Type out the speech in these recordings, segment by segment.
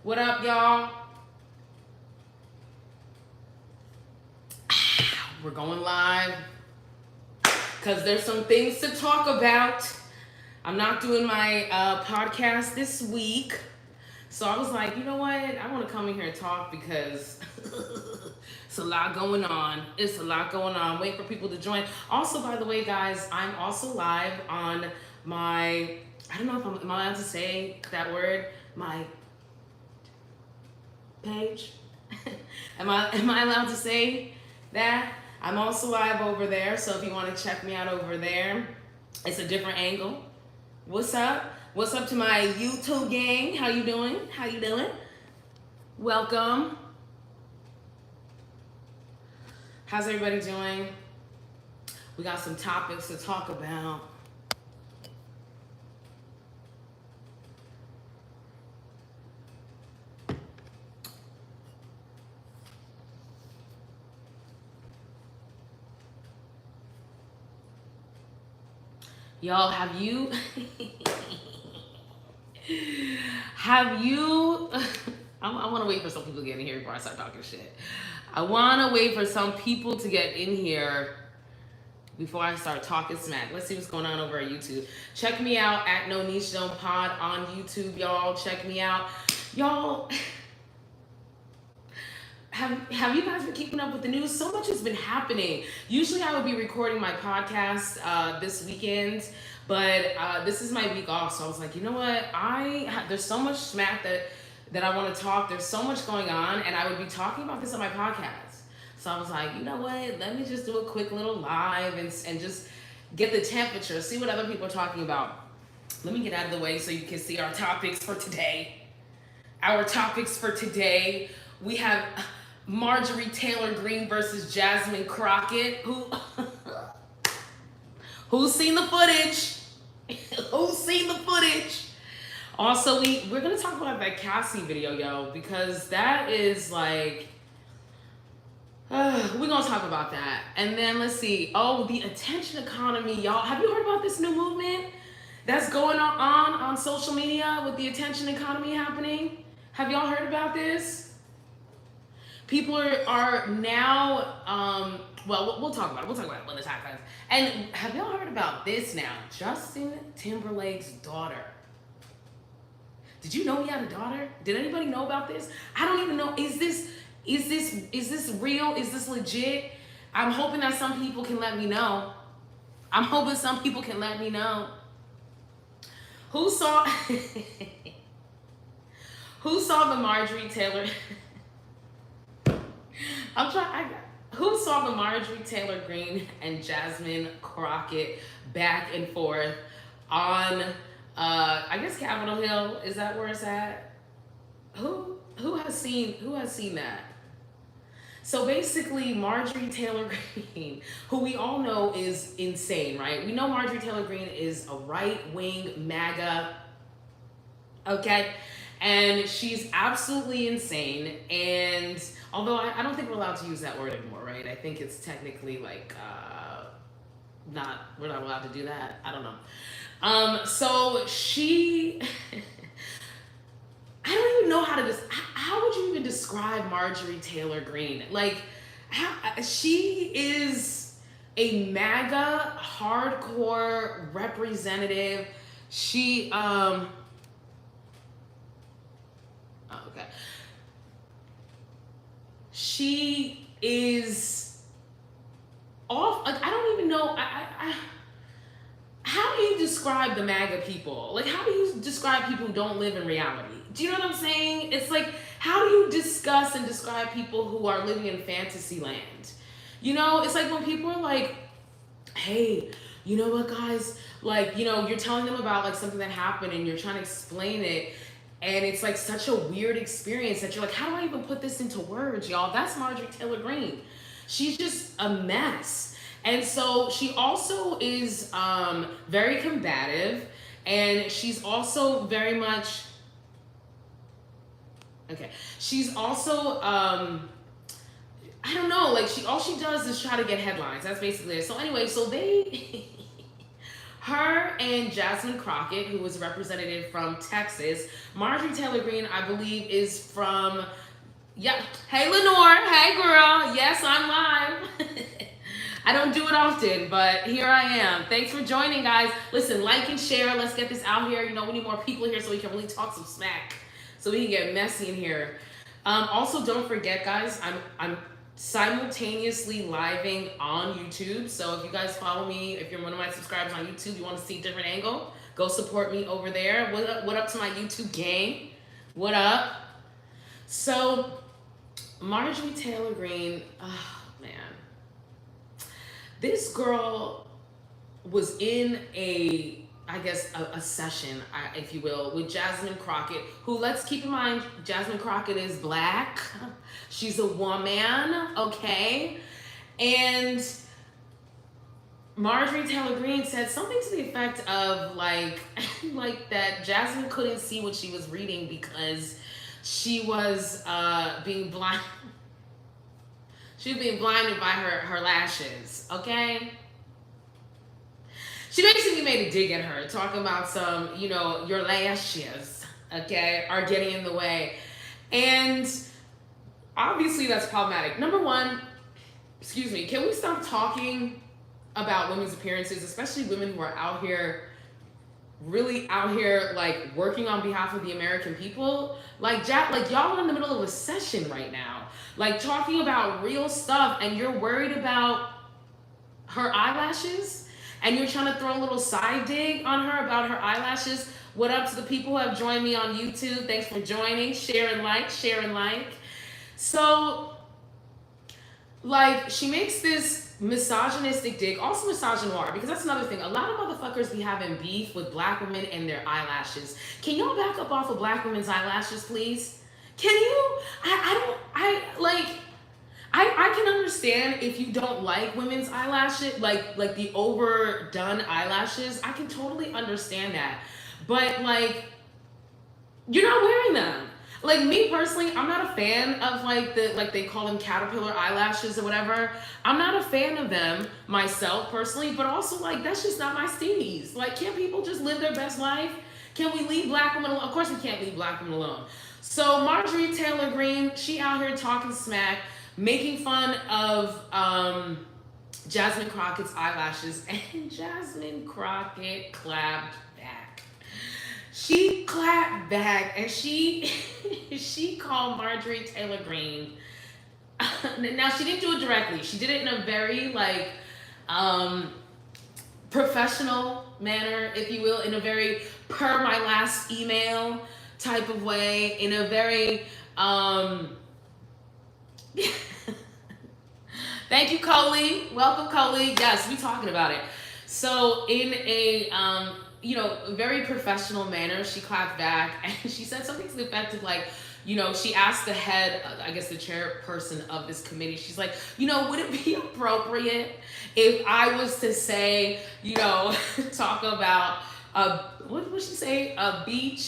What up, y'all? We're going live because there's some things to talk about. I'm not doing my podcast this week. So I was like, you know what? I want to come in here and talk because it's a lot going on. It's a lot going on. Wait for people to join. Also, by the way, guys, I'm also live on my, I don't know if am I allowed to say that word? My page. Am I allowed to say that? I'm also live over there, so if you want to check me out over there, it's a different angle. What's up? What's up to my YouTube gang? How you doing? How you doing? Welcome. How's everybody doing? We got some topics to talk about. Y'all, have you I want to wait for some people to get in here before I start talking shit. I want to wait for some people to get in here before I start talking smack. Let's see what's going on over at YouTube. Check me out at No Niche Zone Pod on YouTube, y'all. Check me out. Y'all, have you guys been keeping up with the news? So much has been happening. Usually I would be recording my podcast this weekend, but this is my week off. So I was like, you know what? There's so much smack that I want to talk. There's so much going on, and I would be talking about this on my podcast. So I was like, you know what? Let me just do a quick little live and just get the temperature, see what other people are talking about. Let me get out of the way so you can see our topics for today. Our topics for today, we have Marjorie Taylor Greene versus Jasmine Crockett. Who's seen the footage? Who's seen the footage? Also, we're gonna talk about that Cassie video, yo, because that is like, we're gonna talk about that. And then let's see. Oh, the attention economy, y'all. Have you heard about this new movement that's going on social media with the attention economy happening? Have y'all heard about this? People are now, well, we'll talk about it. We'll talk about it when the time comes. And have y'all heard about this now? Justin Timberlake's daughter. Did you know he had a daughter? Did anybody know about this? I don't even know. Is this real? Is this legit? I'm hoping that some people can let me know. I'm hoping some people can let me know. Who saw the Marjorie Taylor? Who saw the Marjorie Taylor Greene and Jasmine Crockett back and forth on, I guess Capitol Hill? Is that where it's at? Who has seen that? So basically, Marjorie Taylor Greene, who we all know is insane, right? We know Marjorie Taylor Greene is a right-wing MAGA, okay? And she's absolutely insane. And although I don't think we're allowed to use that word anymore, right? I think it's technically like, we're not allowed to do that. I don't know. So she, I don't even know how would you even describe Marjorie Taylor Greene? Like, she is a MAGA hardcore representative. She, okay. She is off. Like, I don't even know. How do you describe the MAGA people? Like, how do you describe people who don't live in reality? Do you know what I'm saying? It's like, how do you discuss and describe people who are living in fantasy land? You know, it's like when people are like, hey, you know what, guys? Like, you know, you're telling them about like something that happened and you're trying to explain it. And it's like such a weird experience that you're like, how do I even put this into words, y'all? That's Marjorie Taylor Greene. She's just a mess. And so she also is very combative, and she's also very much, okay, she's also, I don't know, like all she does is try to get headlines. That's basically it. So anyway, so they, Her and Jasmine Crockett, who was representative from Texas. Marjorie Taylor Greene, I believe, is from, yeah. Hey, Lenore. Hey, girl. Yes, I'm live. I don't do it often, but here I am. Thanks for joining, guys. Listen, like and share. Let's get this out here. You know, we need more people here so we can really talk some smack, so we can get messy in here. Also, don't forget, guys, I'm simultaneously living on YouTube. So if you guys follow me, if you're one of my subscribers on YouTube, you want to see a different angle, go support me over there. What up to my YouTube gang? What up? So Marjorie Taylor Greene, oh man. This girl was in a session, if you will, with Jasmine Crockett, who, let's keep in mind, Jasmine Crockett is Black. She's a woman, okay? And Marjorie Taylor Greene said something to the effect of like that Jasmine couldn't see what she was reading because she was being blind. She was being blinded by her lashes, okay? She basically made a dig at her, talking about some, you know, your lashes, okay, are getting in the way. And obviously that's problematic. Number one, excuse me, can we stop talking about women's appearances, especially women who are out here, really out here, like, working on behalf of the American people? Like, y'all are in the middle of a session right now, like, talking about real stuff, and you're worried about her eyelashes? And you're trying to throw a little side dig on her about her eyelashes. What up to the people who have joined me on YouTube? Thanks for joining. Share and like, share and like. So, like, she makes this misogynistic dig, also misogynoir, because that's another thing. A lot of motherfuckers be having beef with Black women and their eyelashes. Can y'all back up off of Black women's eyelashes, please? Can you? I can understand if you don't like women's eyelashes, like the overdone eyelashes. I can totally understand that. But, like, you're not wearing them. Like, me personally, I'm not a fan of, like, they call them caterpillar eyelashes or whatever. I'm not a fan of them myself personally, but also, like, that's just not my steez. Like, can't people just live their best life? Can we leave Black women alone? Of course we can't leave Black women alone. So Marjorie Taylor Greene, she out here talking smack, making fun of Jasmine Crockett's eyelashes, and Jasmine Crockett clapped back. She clapped back, and she called Marjorie Taylor Greene. Now, she didn't do it directly. She did it in a very, like, professional manner, if you will, in a very per my last email type of way, in a very thank you, Coley. Welcome, Coley. Yes, we talking about it. So in a very professional manner, she clapped back and she said something to the effect of, like, you know, she asked the head, I guess the chairperson of this committee, she's like, you know, would it be appropriate if I was to say, you know, talk about what did she say? She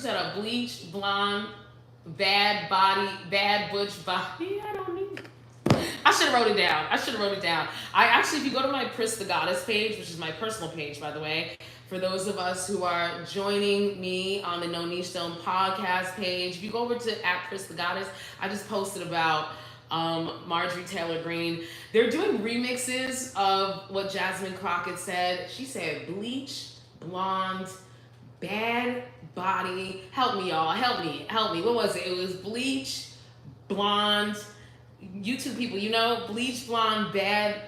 said a bleach, blonde, bad butch body. I don't need. I should have wrote it down. I actually, if you go to my Pris the Goddess page, which is my personal page, by the way, for those of us who are joining me on the No Niche Stone podcast page, if you go over to @Pris the Goddess, I just posted about Marjorie Taylor Greene. They're doing remixes of what Jasmine Crockett said. She said bleach, blonde, bad body. Help me, y'all. Help me. What was it? It was bleach, blonde. YouTube people, you know, bleach, blonde, bad,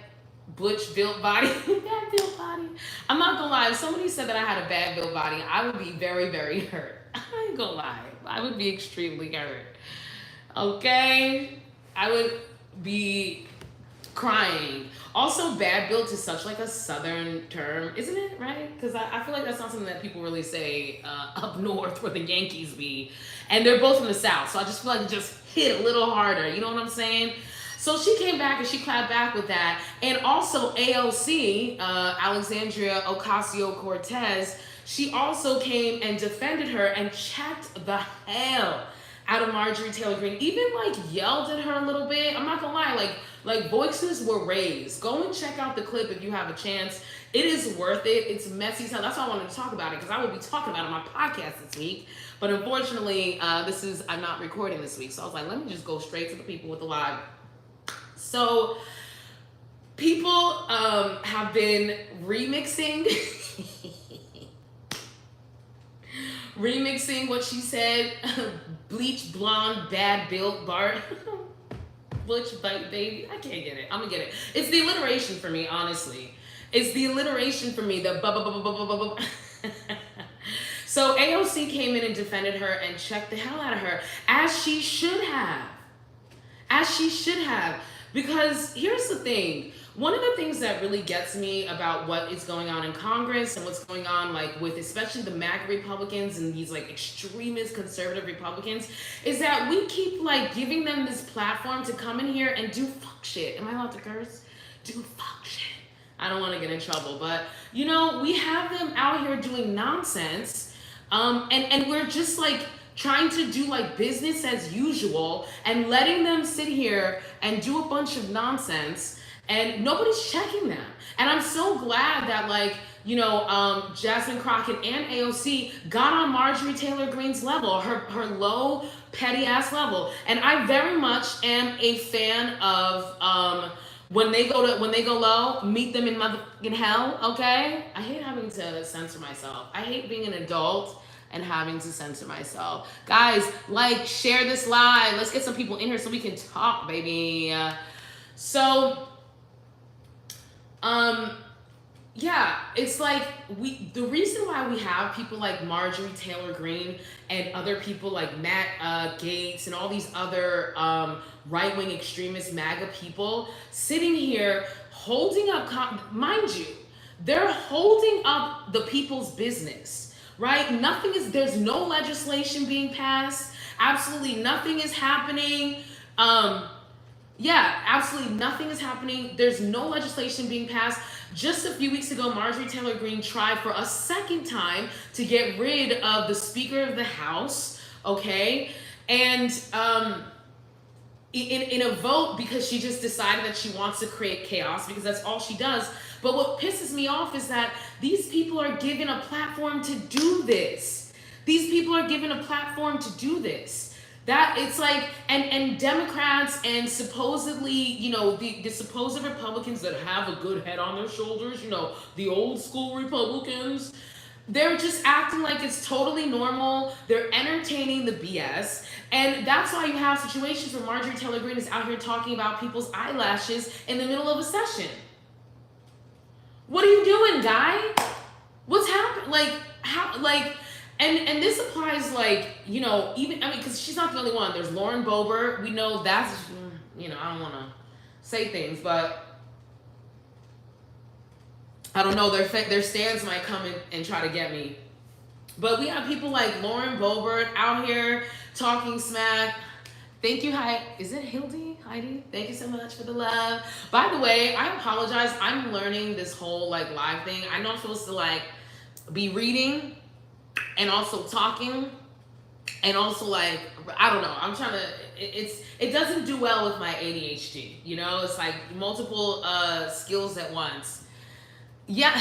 butch, built body. Bad built body. I'm not gonna lie. If somebody said that I had a bad built body, I would be very, very hurt. I ain't gonna lie. I would be extremely hurt. Okay? I would be crying. Also, bad built is such, like, a southern term, isn't it? Right? Because I feel like that's not something that people really say up north where the Yankees be. And they're both from the South, so I just feel like it just hit a little harder. You know what I'm saying? So she came back and she clapped back with that. And also AOC, Alexandria Ocasio-Cortez, she also came and defended her and checked the hell out of Marjorie Taylor Greene, even like yelled at her a little bit. I'm not gonna lie, like voices were raised. Go and check out the clip if you have a chance. It is worth it. It's messy. So that's why I wanted to talk about it, because I will be talking about it on my podcast this week. But unfortunately, I'm not recording this week. So I was like, let me just go straight to the people with the live. So people have been remixing what she said. Bleach blonde, bad built Bart. Butch bite baby. I can't get it. I'm gonna get it. It's the alliteration for me, honestly. It's the alliteration for me. The So AOC came in and defended her and checked the hell out of her, as she should have. As she should have. Because here's the thing. One of the things that really gets me about what is going on in Congress and what's going on like with especially the MAGA Republicans and these like extremist conservative Republicans is that we keep like giving them this platform to come in here and do fuck shit. Am I allowed to curse? Do fuck shit. I don't want to get in trouble, but you know, we have them out here doing nonsense, and we're just like trying to do like business as usual and letting them sit here and do a bunch of nonsense, and nobody's checking them. And I'm so glad that like, you know, Jasmine Crockett and AOC got on Marjorie Taylor Greene's level, her low, petty ass level. And I very much am a fan of when they go low, meet them in motherfucking hell, okay? I hate having to censor myself. I hate being an adult and having to censor myself. Guys, like, share this live. Let's get some people in here so we can talk, baby. Yeah, it's like the reason why we have people like Marjorie Taylor Greene and other people like Matt Gaetz and all these other right-wing extremist MAGA people sitting here holding up, mind you, they're holding up the people's business, right? There's no legislation being passed. Absolutely nothing is happening. Yeah, absolutely nothing is happening. There's no legislation being passed. Just a few weeks ago, Marjorie Taylor Greene tried for a second time to get rid of the Speaker of the House, okay? And in a vote, because she just decided that she wants to create chaos, because that's all she does. But what pisses me off is that these people are given a platform to do this. These people are given a platform to do this. That it's like, and Democrats and supposedly, you know, the supposed Republicans that have a good head on their shoulders, you know, the old school Republicans, they're just acting like it's totally normal. They're entertaining the BS. And that's why you have situations where Marjorie Taylor Greene is out here talking about people's eyelashes in the middle of a session. What are you doing, guy? What's happening? Like, how, like, and this applies, like, you know, even, I mean, because she's not the only one. There's Lauren Boebert. We know that's, you know, I don't want to say things, but I don't know. Their stands might come in and try to get me. But we have people like Lauren Boebert out here talking smack. Thank you, is it Heidi? Thank you so much for the love. By the way, I apologize. I'm learning this whole, like, live thing. I know I'm supposed to, like, be reading and also talking and also, like, I don't know, I'm trying to, it doesn't do well with my ADHD, you know? It's like multiple skills at once. Yeah.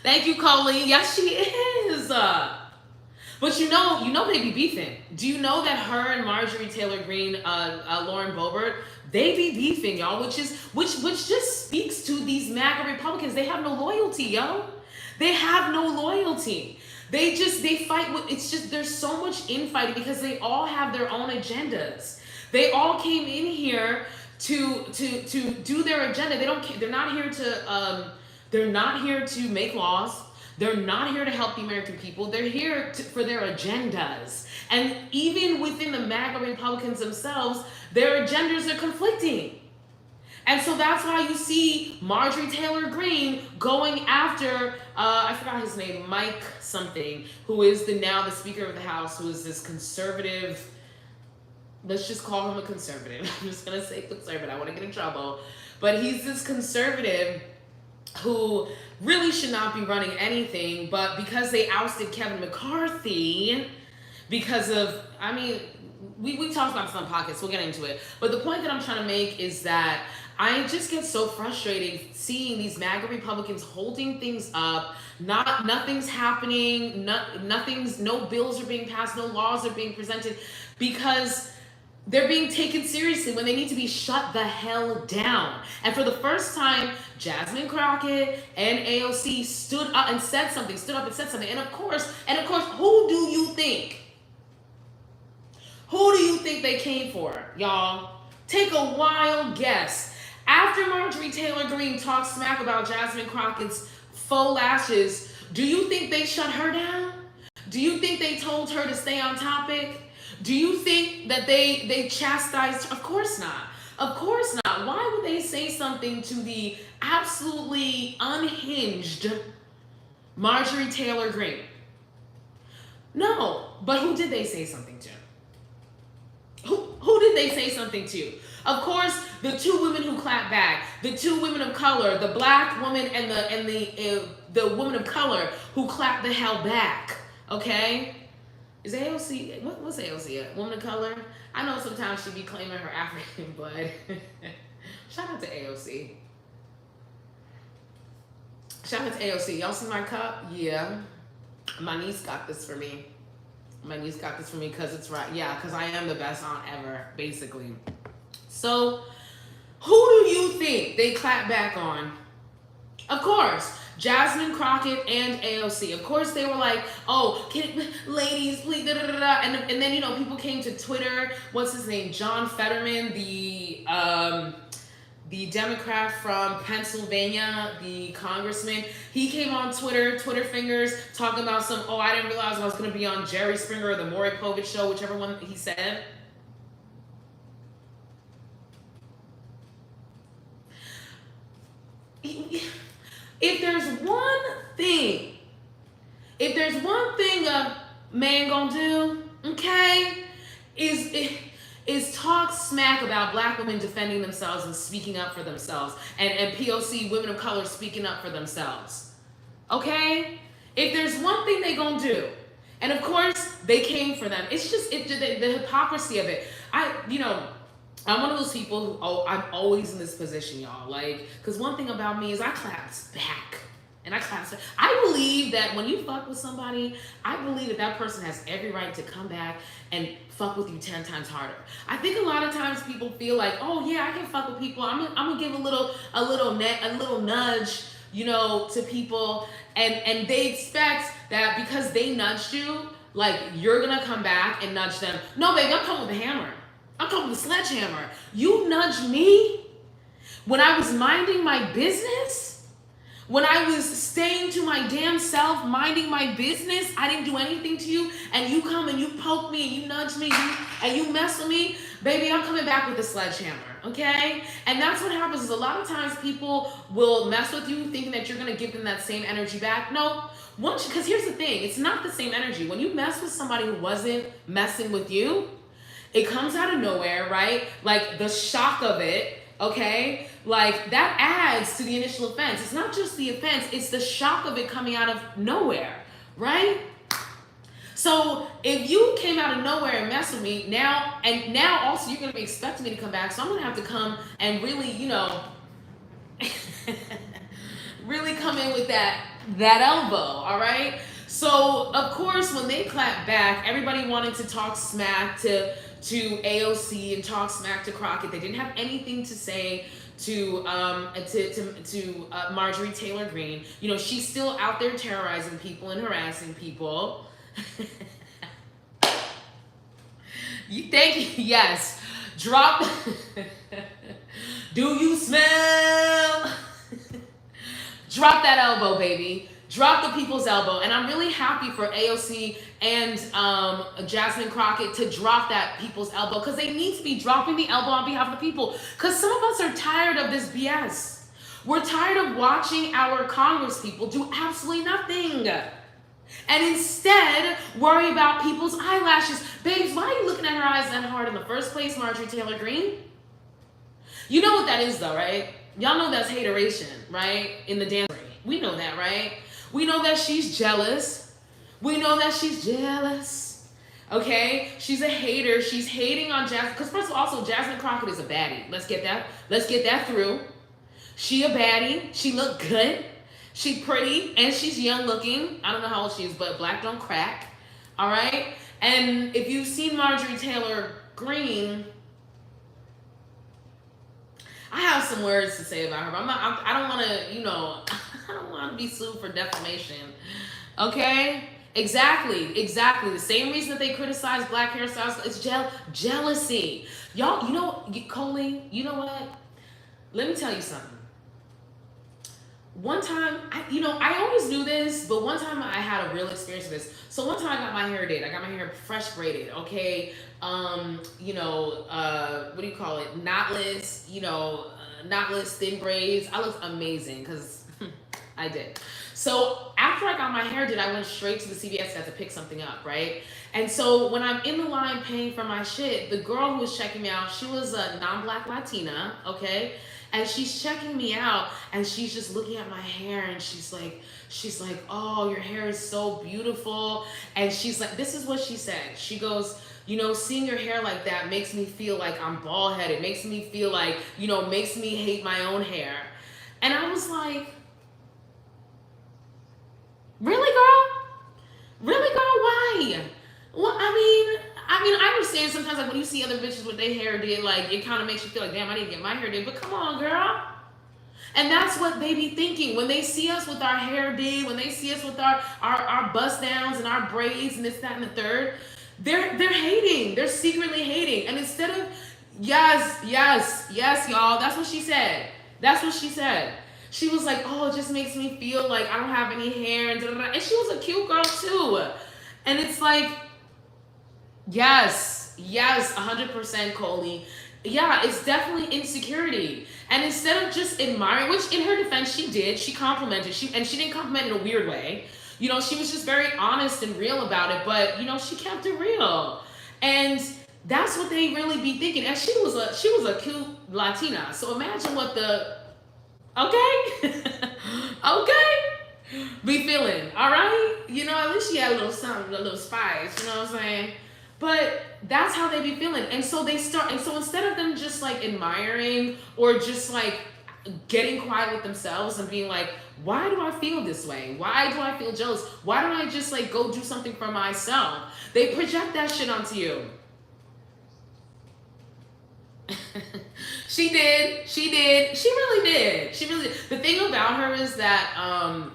Thank you, Colleen. Yes, she is. But you know they be beefing. Do you know that her and Marjorie Taylor Greene, Lauren Boebert, they be beefing, y'all, which just speaks to these MAGA Republicans. They have no loyalty, yo. They have no loyalty. They fight with, it's just, there's so much infighting because they all have their own agendas. They all came in here to do their agenda. They're not here to make laws. They're not here to help the American people. They're here for their agendas. And even within the MAGA Republicans themselves, their agendas are conflicting. And so that's why you see Marjorie Taylor Greene going after, I forgot his name, Mike something, who is now the Speaker of the House, who is this conservative, let's just call him a conservative. I'm just going to say conservative. I want to get in trouble. But he's this conservative who really should not be running anything, but because they ousted Kevin McCarthy, because of, I mean, we talked about this on podcasts, we'll get into it. But the point that I'm trying to make is that I just get so frustrated seeing these MAGA Republicans holding things up. Nothing's happening. No bills are being passed. No laws are being presented because they're being taken seriously when they need to be shut the hell down. And for the first time, Jasmine Crockett and AOC stood up and said something. And of course, who do you think? Who do you think they came for, y'all? Take a wild guess. After Marjorie Taylor Greene talked smack about Jasmine Crockett's faux lashes, do you think they shut her down? Do you think they told her to stay on topic? Do you think that they chastised her? Of course not. Of course not. Why would they say something to the absolutely unhinged Marjorie Taylor Greene? No, but who did they say something to? Who did they say something to? Of course, the two women who clapped back, the two women of color, the black woman and the woman of color who clapped the hell back. Okay, is AOC what's AOC? A woman of color? I know sometimes she be claiming her African blood. Shout out to AOC. Shout out to AOC. Y'all see my cup? Yeah, my niece got this for me. My niece got this for me because it's right. Yeah, because I am the best aunt ever, basically. So, who do you think they clap back on? Of course, Jasmine Crockett and AOC. Of course, they were like, "Oh, ladies, please," da da da da. And then people came to Twitter. What's his name? John Fetterman, the Democrat from Pennsylvania, the congressman, he came on Twitter fingers, talking about I didn't realize I was going to be on Jerry Springer or the Maury Povich show, whichever one he said. If there's one thing a man gonna do, okay, is talk smack about black women defending themselves and speaking up for themselves, and POC, women of color, speaking up for themselves. Okay? If there's one thing they gonna do, and of course they came for them, it's just the hypocrisy of it. I'm one of those people who, I'm always in this position, y'all. Like, because one thing about me is I claps back. And I believe that when you fuck with somebody, I believe that person has every right to come back and fuck with you 10 times harder. I think a lot of times people feel like, oh yeah, I can fuck with people. I'm gonna give a little nudge, to people, and they expect that because they nudged you, like you're gonna come back and nudge them. No, baby, I'm coming with a hammer. I'm coming with a sledgehammer. You nudged me when I was minding my business. When I was staying to my damn self, minding my business, I didn't do anything to you, and you come and you poke me and you nudge me and you mess with me, baby, I'm coming back with a sledgehammer, okay? And that's what happens is a lot of times people will mess with you thinking that you're gonna give them that same energy back. No, because here's the thing, it's not the same energy. When you mess with somebody who wasn't messing with you, it comes out of nowhere, right? Like the shock of it, okay? Like that adds to the initial offense. It's not just the offense, it's the shock of it coming out of nowhere, right? So if you came out of nowhere and messed with me, now also you're gonna be expecting me to come back, so I'm gonna have to come and really, really come in with that elbow, all right? So of course, when they clapped back, everybody wanted to talk smack to AOC and talk smack to Crockett. They didn't have anything to say to Marjorie Taylor Greene. She's still out there terrorizing people and harassing people. Yes. Drop. Do you smell? Drop that elbow, baby. Drop the people's elbow. And I'm really happy for AOC and Jasmine Crockett to drop that people's elbow, because they need to be dropping the elbow on behalf of the people. Because some of us are tired of this BS. We're tired of watching our Congress people do absolutely nothing. And instead, worry about people's eyelashes. Babes, why are you looking at her eyes that hard in the first place, Marjorie Taylor Greene? You know what that is, though, right? Y'all know that's hateration, right? In the dance. We know that, right? We know that she's jealous. We know that she's jealous Okay, she's a hater. She's hating on Jasmine because first of all, also Jasmine Crockett is a baddie. Let's get that. Let's get that through. She a baddie. She look good. She pretty and she's young looking. I don't know how old she is, but black don't crack. All right. And if you've seen Marjorie Taylor Greene, I have some words to say about her. But I don't want to. I don't want to be sued for defamation. Okay. Exactly. The same reason that they criticize black hairstyles is jealousy. Y'all, Coley, you know what? Let me tell you something. One time, I always knew this, but one time I had a real experience with this. So one time I got my hair did. I got my hair fresh braided, okay? What do you call it? Knotless, knotless thin braids. I looked amazing because I did. So after I got my hair did, I went straight to the CVS to pick something up, right? And so when I'm in the line paying for my shit, the girl who was checking me out, she was a non-black Latina, okay? And she's checking me out and she's just looking at my hair and she's like, oh, your hair is so beautiful. And she's like, this is what she said. She goes, seeing your hair like that makes me feel like I'm bald headed. Makes me feel like, makes me hate my own hair. And I was like, really, girl? Really, girl? Why? Well, I understand sometimes like when you see other bitches with their hair did, like it kind of makes you feel like, damn, I need to get my hair did. But come on, girl. And that's what they be thinking when they see us with our hair did, when they see us with our bust downs and our braids and this, that, and the third. They're hating. They're secretly hating. And instead of yes, y'all. That's what she said. She was like, oh, it just makes me feel like I don't have any hair. And she was a cute girl too. And it's like, yes, 100% Coley. Yeah, it's definitely insecurity. And instead of just admiring, which in her defense she did, she complimented, she didn't compliment in a weird way. She was just very honest and real about it, but she kept it real. And that's what they really be thinking. And she was a cute Latina. So imagine what the be feeling, all right? At least she had a little something, a little spice, you know what I'm saying? But that's how they be feeling. And so instead of them just like admiring or just like getting quiet with themselves and being like, why do I feel this way? Why do I feel jealous? Why don't I just like go do something for myself? They project that shit onto you. She did. She really did. The thing about her is that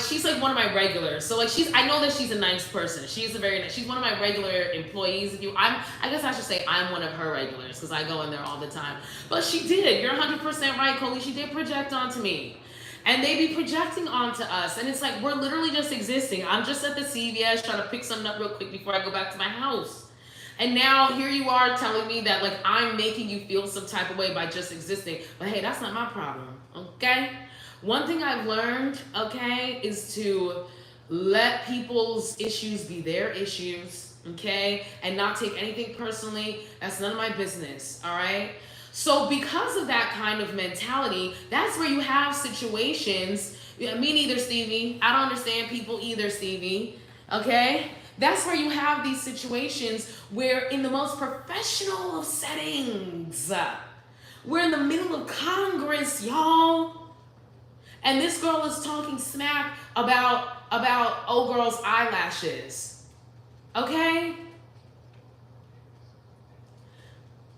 she's like one of my regulars. So like I know that she's a nice person. She's one of my regular employees. I guess I should say I'm one of her regulars because I go in there all the time. But she did. You're 100% right, Coley. She did project onto me. And they be projecting onto us. And it's like we're literally just existing. I'm just at the CVS trying to pick something up real quick before I go back to my house. And now here you are telling me that like I'm making you feel some type of way by just existing. But hey, that's not my problem, okay? One thing I've learned, okay, is to let people's issues be their issues, okay? And not take anything personally. That's none of my business, all right? So because of that kind of mentality, that's where you have situations. Me neither, Stevie. I don't understand people either, Stevie, okay? That's where you have these situations where in the most professional of settings, we're in the middle of Congress, y'all. And this girl is talking smack about old girl's eyelashes. Okay?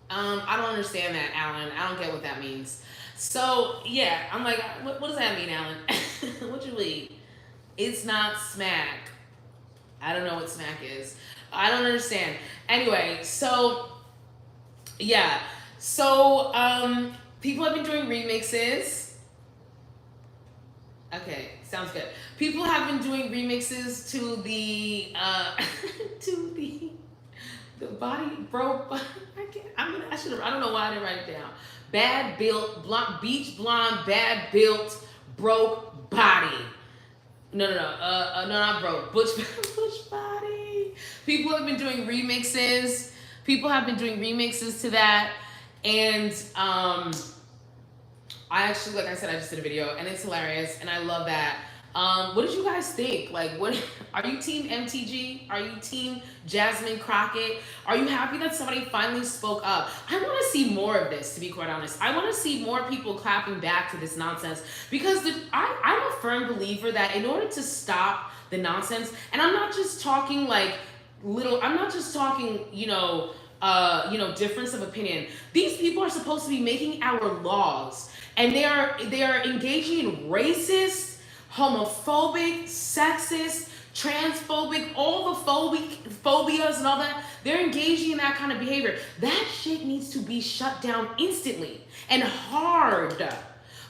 I don't understand that, Alan. I don't get what that means. So, yeah, I'm like, what does that mean, Alan? What you mean? It's not smack. I don't know what smack is. I don't understand. Anyway, so yeah. So people have been doing remixes. Okay, sounds good. People have been doing remixes to the the body broke. I don't know why I didn't write it down. Bad built, blonde, beach blonde, bad built, broke body. No, not broke. Butch body. People have been doing remixes. To that, and I actually, like I said, I just did a video, and it's hilarious, and I love that. What did you guys think? Like, what are you team MTG? Are you team Jasmine Crockett? Are you happy that somebody finally spoke up? I want to see more of this, to be quite honest. I want to see more people clapping back to this nonsense because I'm a firm believer that in order to stop the nonsense, and I'm not just talking like I'm not just talking, difference of opinion. These people are supposed to be making our laws, and they are engaging in racist, homophobic, sexist, transphobic, all the phobias and all that. They're engaging in that kind of behavior. That shit needs to be shut down instantly and hard.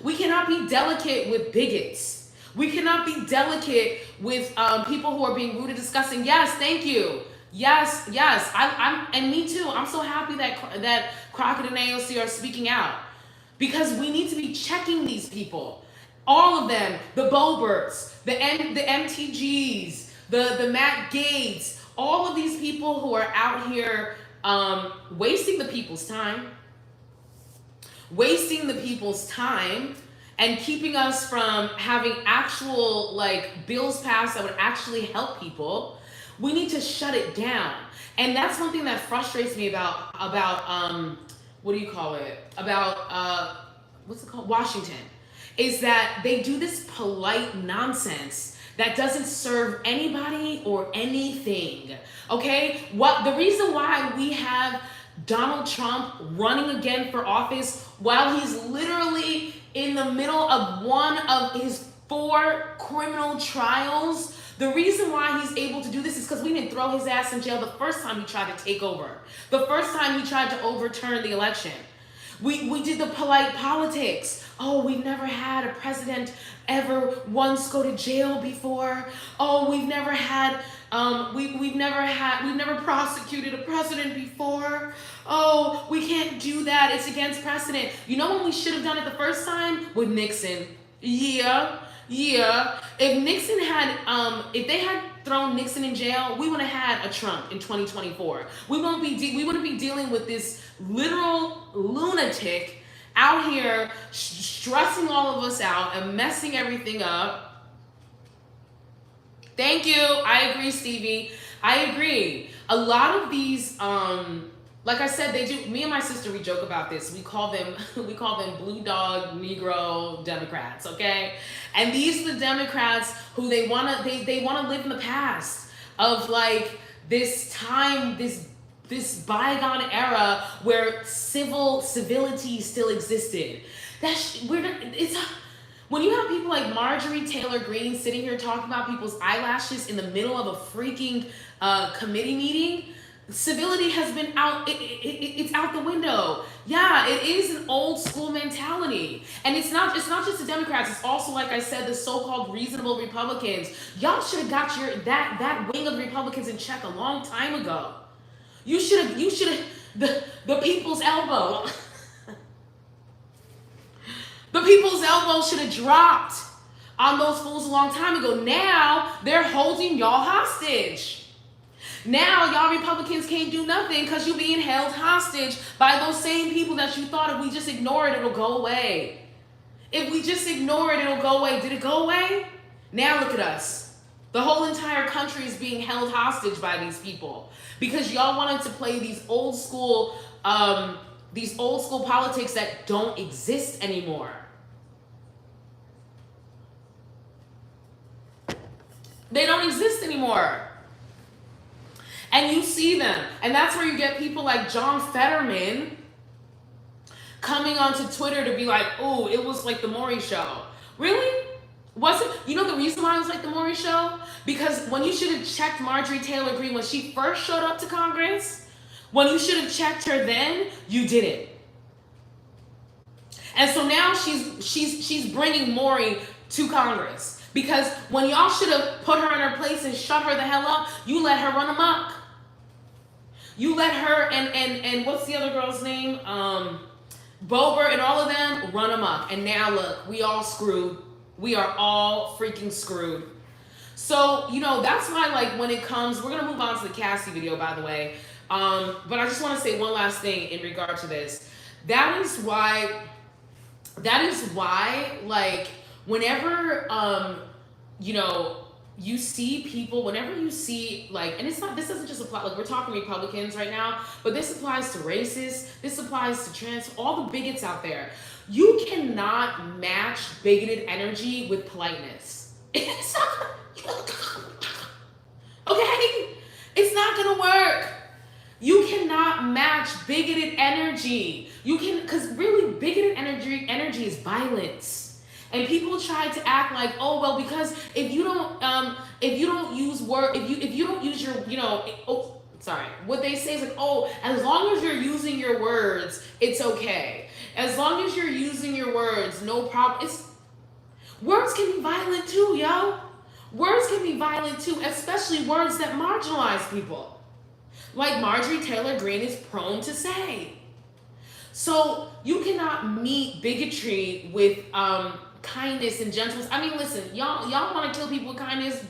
We cannot be delicate with bigots. We cannot be delicate with people who are being rude and disgusting. Yes, thank you. Yes, yes. I'm and me too. I'm so happy that Crockett and AOC are speaking out because we need to be checking these people. All of them, the Boberts, the MTGs, the Matt Gates, all of these people who are out here wasting the people's time, and keeping us from having actual bills passed that would actually help people. We need to shut it down. And that's one thing that frustrates me about what do you call it? About what's it called? Washington. Is that they do this polite nonsense that doesn't serve anybody or anything. Okay? The reason why we have Donald Trump running again for office while he's literally in the middle of one of his 4 criminal trials, the reason why he's able to do this is because we didn't throw his ass in jail the first time he tried to take over. The first time he tried to overturn the election. We did the polite politics. Oh, we've never had a president ever once go to jail before. Oh, we've never prosecuted a president before. Oh, we can't do that. It's against precedent. You know when we should have done it the first time? With Nixon. Yeah. If Nixon had, if they had thrown Nixon in jail, we would have had a Trump in 2024. We wouldn't be dealing with this literal lunatic out here stressing all of us out and messing everything up. Thank you. I agree, Stevie. I agree. A lot of these, like I said, they do. Me and my sister, we joke about this. We call them blue dog Negro Democrats. Okay, and these are the Democrats who they wanna live in the past of this time, this bygone era where civility still existed. When you have people like Marjorie Taylor Greene sitting here talking about people's eyelashes in the middle of a freaking committee meeting, civility has been out. It's out the window. Yeah, it is an old school mentality, and it's not just the Democrats. It's also, like I said, the so-called reasonable Republicans. Y'all should have got that wing of Republicans in check a long time ago. You should have the people's elbow. The people's elbow should have dropped on those fools a long time ago. Now they're holding y'all hostage. Now y'all Republicans can't do nothing because you're being held hostage by those same people that you thought if we just ignore it, it'll go away. If we just ignore it, it'll go away. Did it go away? Now look at us. The whole entire country is being held hostage by these people because y'all wanted to play these old school politics that don't exist anymore. They don't exist anymore. And you see them. And that's where you get people like John Fetterman coming onto Twitter to be like, oh, it was like the Maury Show. Really? Was it? You know the reason why it was like the Maury Show? Because when you should have checked Marjorie Taylor Greene when she first showed up to Congress, when you should have checked her then, you didn't. And so now she's bringing Maury to Congress. Because when y'all should have put her in her place and shut her the hell up, you let her run amok. You let her and what's the other girl's name? Boebert and all of them run amok. And now look, we all screwed. We are all freaking screwed. So, that's why when it comes, we're going to move on to the Cassie video, by the way. But I just want to say one last thing in regard to this. That is why whenever you know, you see people, whenever you see, like, and it's not, this doesn't just apply, like, we're talking Republicans right now, but this applies to racists, this applies to trans, all the bigots out there. You cannot match bigoted energy with politeness. It's not, okay? It's not gonna work. You cannot match bigoted energy. You can, because really bigoted energy is violence. And people try to act like, oh well, because if you don't use word, if you don't use your, oh sorry, what they say is like, oh, as long as you're using your words, it's okay. As long as you're using your words, no problem. Words can be violent too, yo. Words can be violent too, especially words that marginalize people, like Marjorie Taylor Greene is prone to say. So you cannot meet bigotry with kindness and gentleness. I mean, listen, y'all want to kill people with kindness?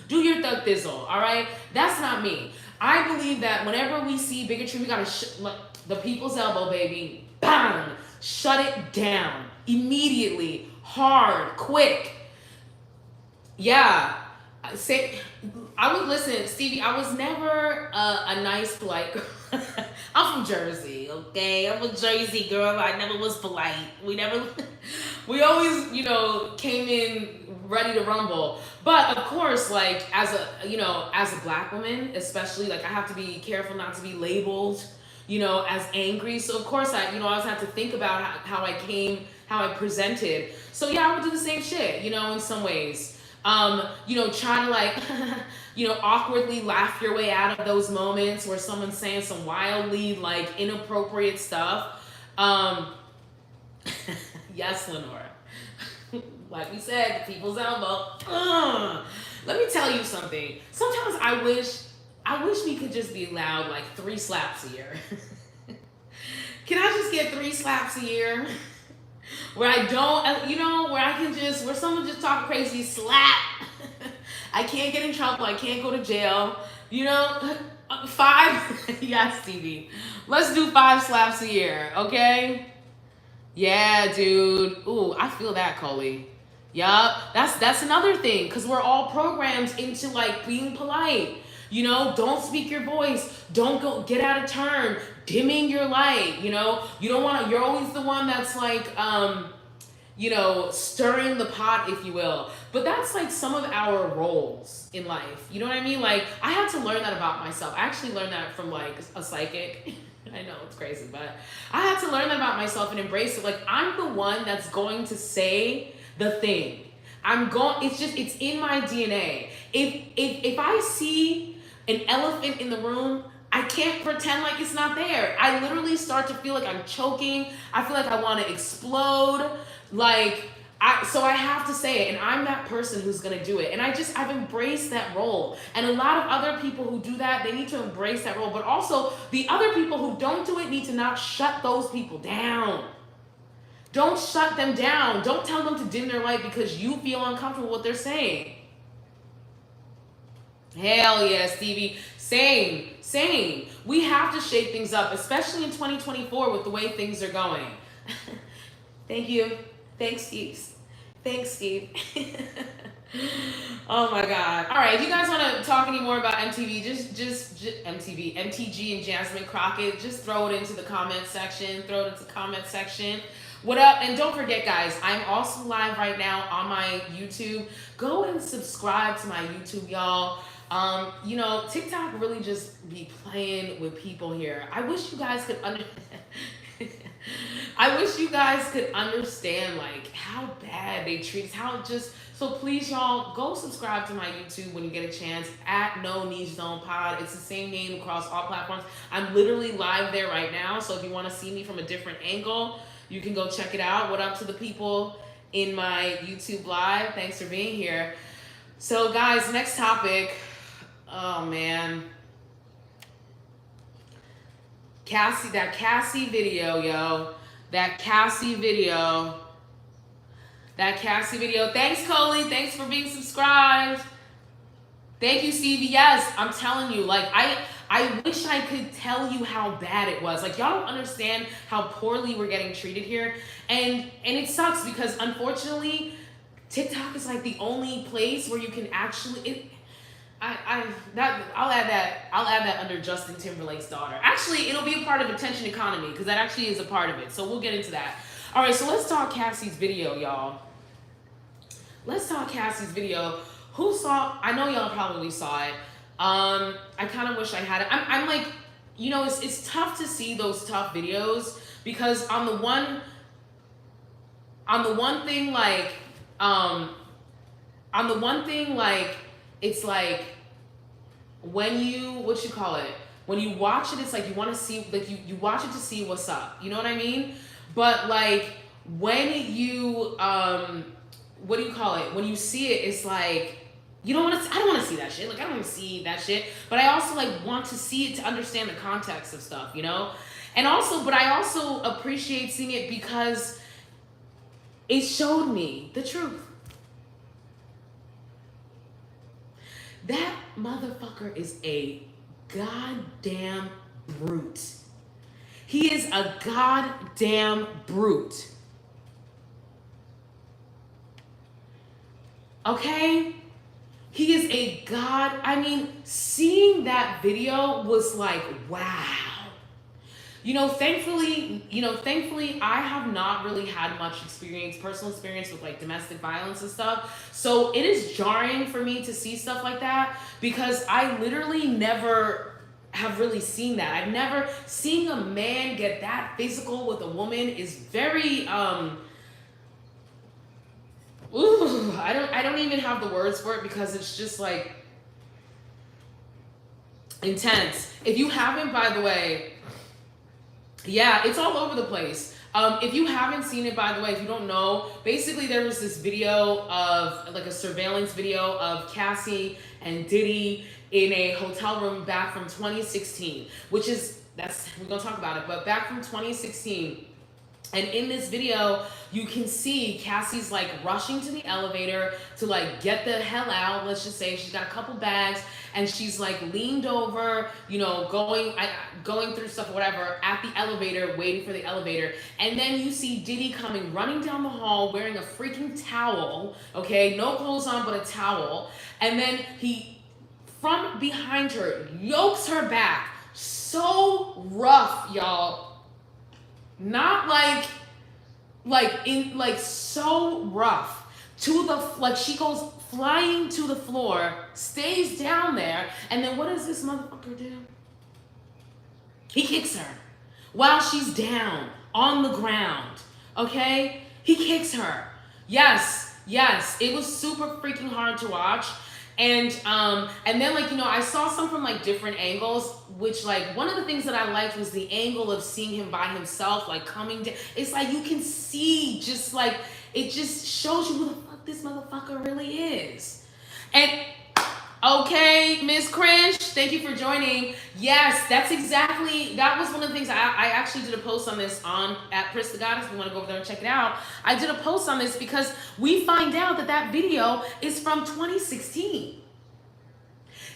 Do your thug thizzle, all right? That's not me. I believe that whenever we see bigotry, we gotta the people's elbow, baby. Bam! Shut it down immediately, hard, quick. Yeah, I would listen, Stevie. I was never a nice, polite girl. I'm from Jersey, okay? I'm a Jersey girl. I never was polite. We always, came in ready to rumble. But of course, like as a black woman, especially, like I have to be careful not to be labeled, as angry. So of course I always have to think about how I presented. So yeah, I would do the same shit, in some ways. Trying to like, awkwardly laugh your way out of those moments where someone's saying some wildly like inappropriate stuff. Yes, Lenora. Like we said, people's elbow. Let me tell you something. Sometimes I wish we could just be allowed like 3 slaps a year. Can I just get 3 slaps a year? Where I don't, where I can just, where someone just talk crazy, slap. I can't get in trouble. I can't go to jail. 5, yes, Stevie. Let's do 5 slaps a year, okay? Yeah, dude. Ooh, I feel that, Coley. Yup, that's another thing, because we're all programmed into like being polite. Don't speak your voice. Don't go get out of turn. Dimming your light. You don't want to. You're always the one that's like, stirring the pot, if you will. But that's like some of our roles in life. You know what I mean? Like I had to learn that about myself. I actually learned that from like a psychic. I know it's crazy, but I had to learn that about myself and embrace it. Like I'm the one that's going to say the thing. It's in my DNA. If I see an elephant in the room, I can't pretend like it's not there. I literally start to feel like I'm choking. I feel like I want to explode. So I have to say it, and I'm that person who's gonna do it. And I've embraced that role. And a lot of other people who do that, they need to embrace that role. But also, the other people who don't do it need to not shut those people down. Don't shut them down. Don't tell them to dim their light because you feel uncomfortable with what they're saying. Hell yeah, Stevie. Same. We have to shake things up, especially in 2024 with the way things are going. Thank you. Thanks, Steve. Oh my God. All right, if you guys want to talk any more about MTV, just MTG and Jasmine Crockett, just throw it into the comment section. What up? And don't forget, guys, I'm also live right now on my YouTube. Go and subscribe to my YouTube, y'all. TikTok really just be playing with people here. I wish you guys could understand like how bad they treat us, so please y'all go subscribe to my YouTube when you get a chance at No Niche Zone Pod. It's the same name across all platforms. I'm literally live there right now, so if you want to see me from a different angle, you can go check it out. What up to the people in my YouTube live? Thanks for being here. So guys, next topic. Oh man. That Cassie video, yo. That Cassie video. Thanks, Coley. Thanks for being subscribed. Thank you, Stevie. Yes, I'm telling you, like, I wish I could tell you how bad it was. Like, y'all don't understand how poorly we're getting treated here. And it sucks because, unfortunately, TikTok is like the only place where you can actually. I'll add that under Justin Timberlake's daughter. Actually, it'll be a part of attention economy because that actually is a part of it. So we'll get into that. All right, so let's talk Cassie's video, y'all. Let's talk Cassie's video. Who saw? I know y'all probably saw it. I kind of wish I had it. I'm like, you know, it's tough to see those tough videos because on the one thing like it's like when you when you watch it, it's like you want to see, like you watch it to see what's up, you know what I mean? But like when you when you see it, it's like I don't want to see that shit. Like I don't want to see that shit, but I also like want to see it to understand the context of stuff, you know? And also, but I also appreciate seeing it because it showed me the truth. That motherfucker is a goddamn brute. He is a goddamn brute. Okay? He is a god. I mean, seeing that video was like, wow. Thankfully, I have not really had much personal experience with like domestic violence and stuff. So it is jarring for me to see stuff like that because I literally never have really seen that. I've never seen a man get that physical with a woman is very, I don't even have the words for it because it's just like intense. If you haven't, by the way, yeah, it's all over the place. If you haven't seen it, by the way, if you don't know, basically there was this video of like a surveillance video of Cassie and Diddy in a hotel room back from 2016, we're gonna talk about it, but back from 2016. And in this video, you can see Cassie's like rushing to the elevator to like get the hell out. Let's just say she's got a couple bags and she's like leaned over, going through stuff or whatever at the elevator, waiting for the elevator. And then you see Diddy coming, running down the hall, wearing a freaking towel, okay? No clothes on, but a towel. And then he, from behind her, yokes her back. So rough, y'all. Not so rough she goes flying to the floor, stays down there, and then what does this motherfucker do? He kicks her while she's down on the ground, okay? He kicks her. Yes, it was super freaking hard to watch. And then I saw some from like different angles, which like one of the things that I liked was the angle of seeing him by himself, like coming down. It's like you can see just like, it just shows you who the fuck this motherfucker really is. And okay, Miss Cringe, thank you for joining. Yes, that was one of the things I actually did a post on this at Pris the Goddess. If you want to go over there and check it out. I did a post on this because we find out that video is from 2016.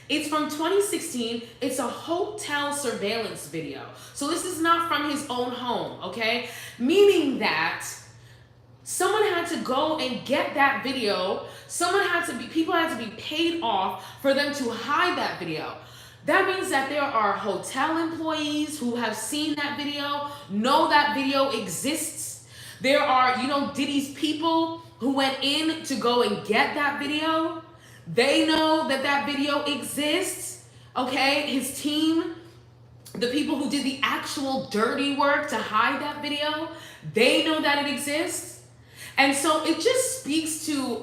It's from 2016. It's a hotel surveillance video. So this is not from his own home, okay? Meaning that someone had to go and get that video. People had to be paid off for them to hide that video. That means that there are hotel employees who have seen that video, know that video exists. There are, Diddy's people who went in to go and get that video. They know that video exists, okay? His team, the people who did the actual dirty work to hide that video, they know that it exists. And so it just speaks to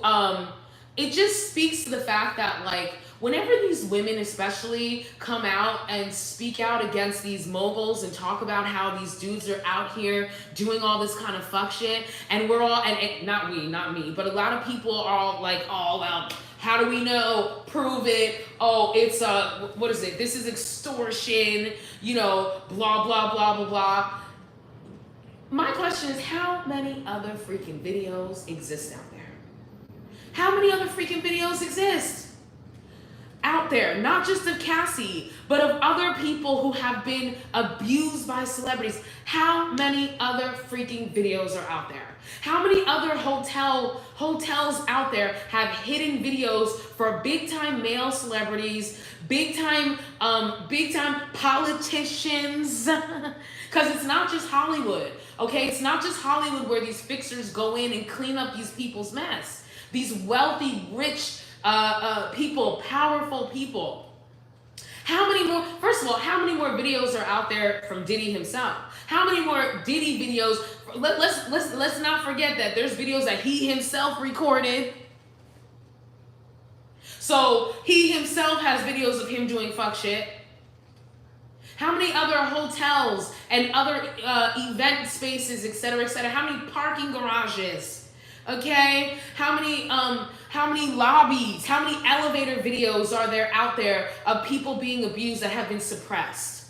the fact that like whenever these women especially come out and speak out against these moguls and talk about how these dudes are out here doing all this kind of fuck shit, and we're all, and not me, but a lot of people are all like, oh, well, how do we know? Prove it. Oh, it's what is it? This is extortion, blah, blah, blah, blah, blah. My question is, how many other freaking videos exist out there? How many other freaking videos exist? out there, not just of Cassie, but of other people who have been abused by celebrities. How many other freaking videos are out there? How many other hotels out there have hidden videos for big time male celebrities, big time politicians? Because it's not just Hollywood, okay? It's not just Hollywood where these fixers go in and clean up these people's mess. These wealthy, rich people, powerful people. How many more, first of all, how many more videos are out there from Diddy himself? How many more Diddy videos? Let's not forget that there's videos that he himself recorded. So he himself has videos of him doing fuck shit. How many other hotels and other event spaces, etc., etc.? How many parking garages? Okay, how many lobbies, how many elevator videos are there out there of people being abused that have been suppressed?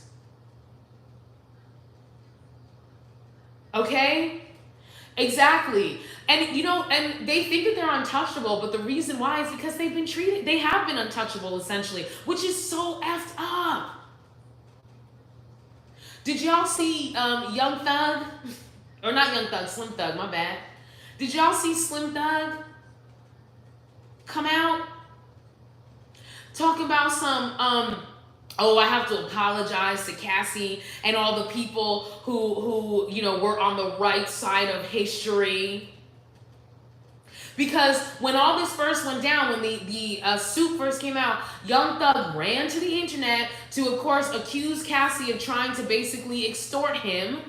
Okay, exactly. And and they think that they're untouchable, but the reason why is because they have been untouchable essentially, which is so effed up. Did y'all see Young Thug? Or not Young Thug, Slim Thug, my bad. Did y'all see Slim Thug come out talking about some oh, I have to apologize to Cassie and all the people who were on the right side of history? Because when all this first went down, when the suit first came out, Young Thug ran to the internet to, of course, accuse Cassie of trying to basically extort him,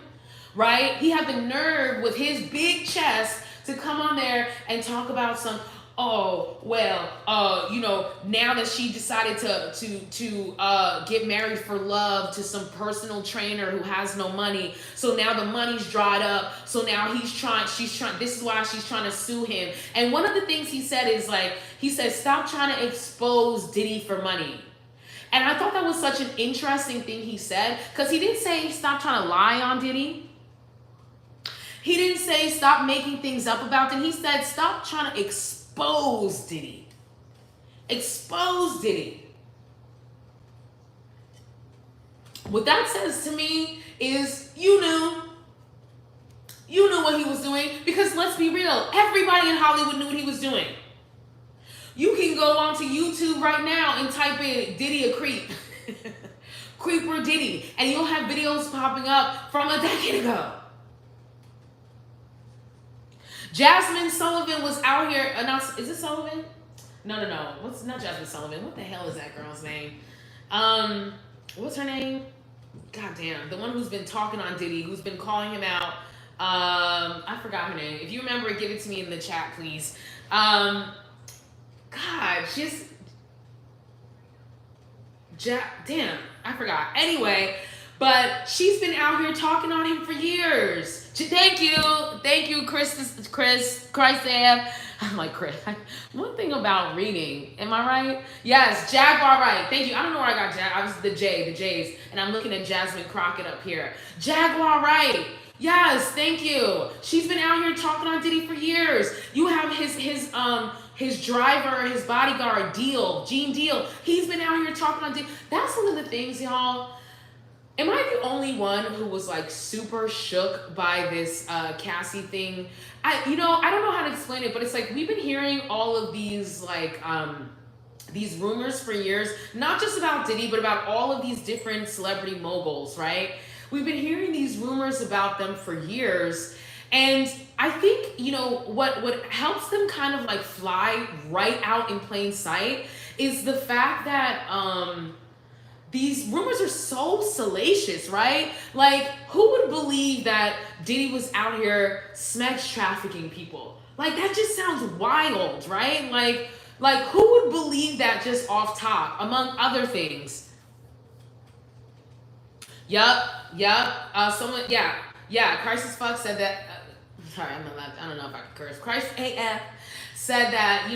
right? He had the nerve with his big chest to come on there and talk about some, oh, well, now that she decided to get married for love to some personal trainer who has no money, so now the money's dried up, so now she's trying, this is why she's trying to sue him. And one of the things he said is he said, stop trying to expose Diddy for money. And I thought that was such an interesting thing he said, because he didn't say stop trying to lie on Diddy. He didn't say stop making things up about Diddy. He said stop trying to expose Diddy. Expose Diddy. What that says to me is you knew what he was doing, because let's be real, everybody in Hollywood knew what he was doing. You can go onto YouTube right now and type in Diddy a creep. Creeper Diddy, and you'll have videos popping up from a decade ago. Jasmine Sullivan was out here. Is it Sullivan? No. What's not Jasmine Sullivan? What the hell is that girl's name? What's her name? God damn, the one who's been talking on Diddy, who's been calling him out. I forgot her name. If you remember it, give it to me in the chat, please. God, damn, I forgot. Anyway, but she's been out here talking on him for years. Thank you, Chris. I'm like, Chris. One thing about reading, am I right? Yes, Jaguar Wright. Thank you. I don't know where I got Jag. I was the J's, and I'm looking at Jasmine Crockett up here. Jaguar Wright. Yes, thank you. She's been out here talking on Diddy for years. You have his driver, his bodyguard, Gene Deal. He's been out here talking on Diddy. That's one of the things, y'all. Am I the only one who was super shook by this Cassie thing? I don't know how to explain it, but it's we've been hearing all of these these rumors for years, not just about Diddy, but about all of these different celebrity moguls, right? We've been hearing these rumors about them for years, and I think what helps them kind of fly right out in plain sight is the fact that these rumors are so salacious, right? Who would believe that Diddy was out here sex trafficking people? That just sounds wild, right? Who would believe that just off top, among other things? Yup. Someone, Crisis Fuck said that. Sorry, I don't know if I can curse. Christ AF said that,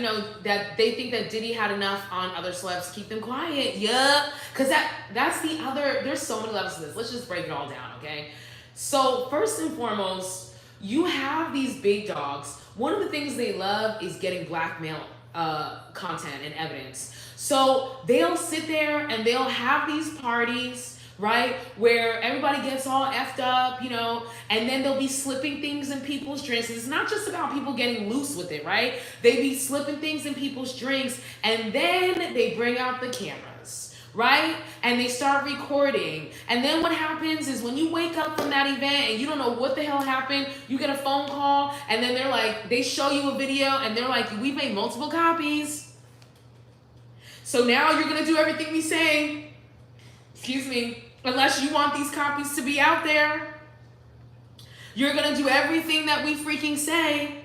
that they think that Diddy had enough on other celebs to keep them quiet. Yup. Because that's the other, there's so many levels to this. Let's just break it all down, okay? So first and foremost, you have these big dogs. One of the things they love is getting blackmailed content and evidence. So they'll sit there and they'll have these parties, right, where everybody gets all effed up, you know, and then they'll be slipping things in people's drinks. It's not just about people getting loose with it, right? They be slipping things in people's drinks, and then they bring out the cameras, right? And they start recording. And then what happens is when you wake up from that event and you don't know what the hell happened, you get a phone call, and then they're like, they show you a video, and they're like, we've made multiple copies. So now you're gonna do everything we say, excuse me, unless you want these copies to be out there. You're gonna do everything that we freaking say.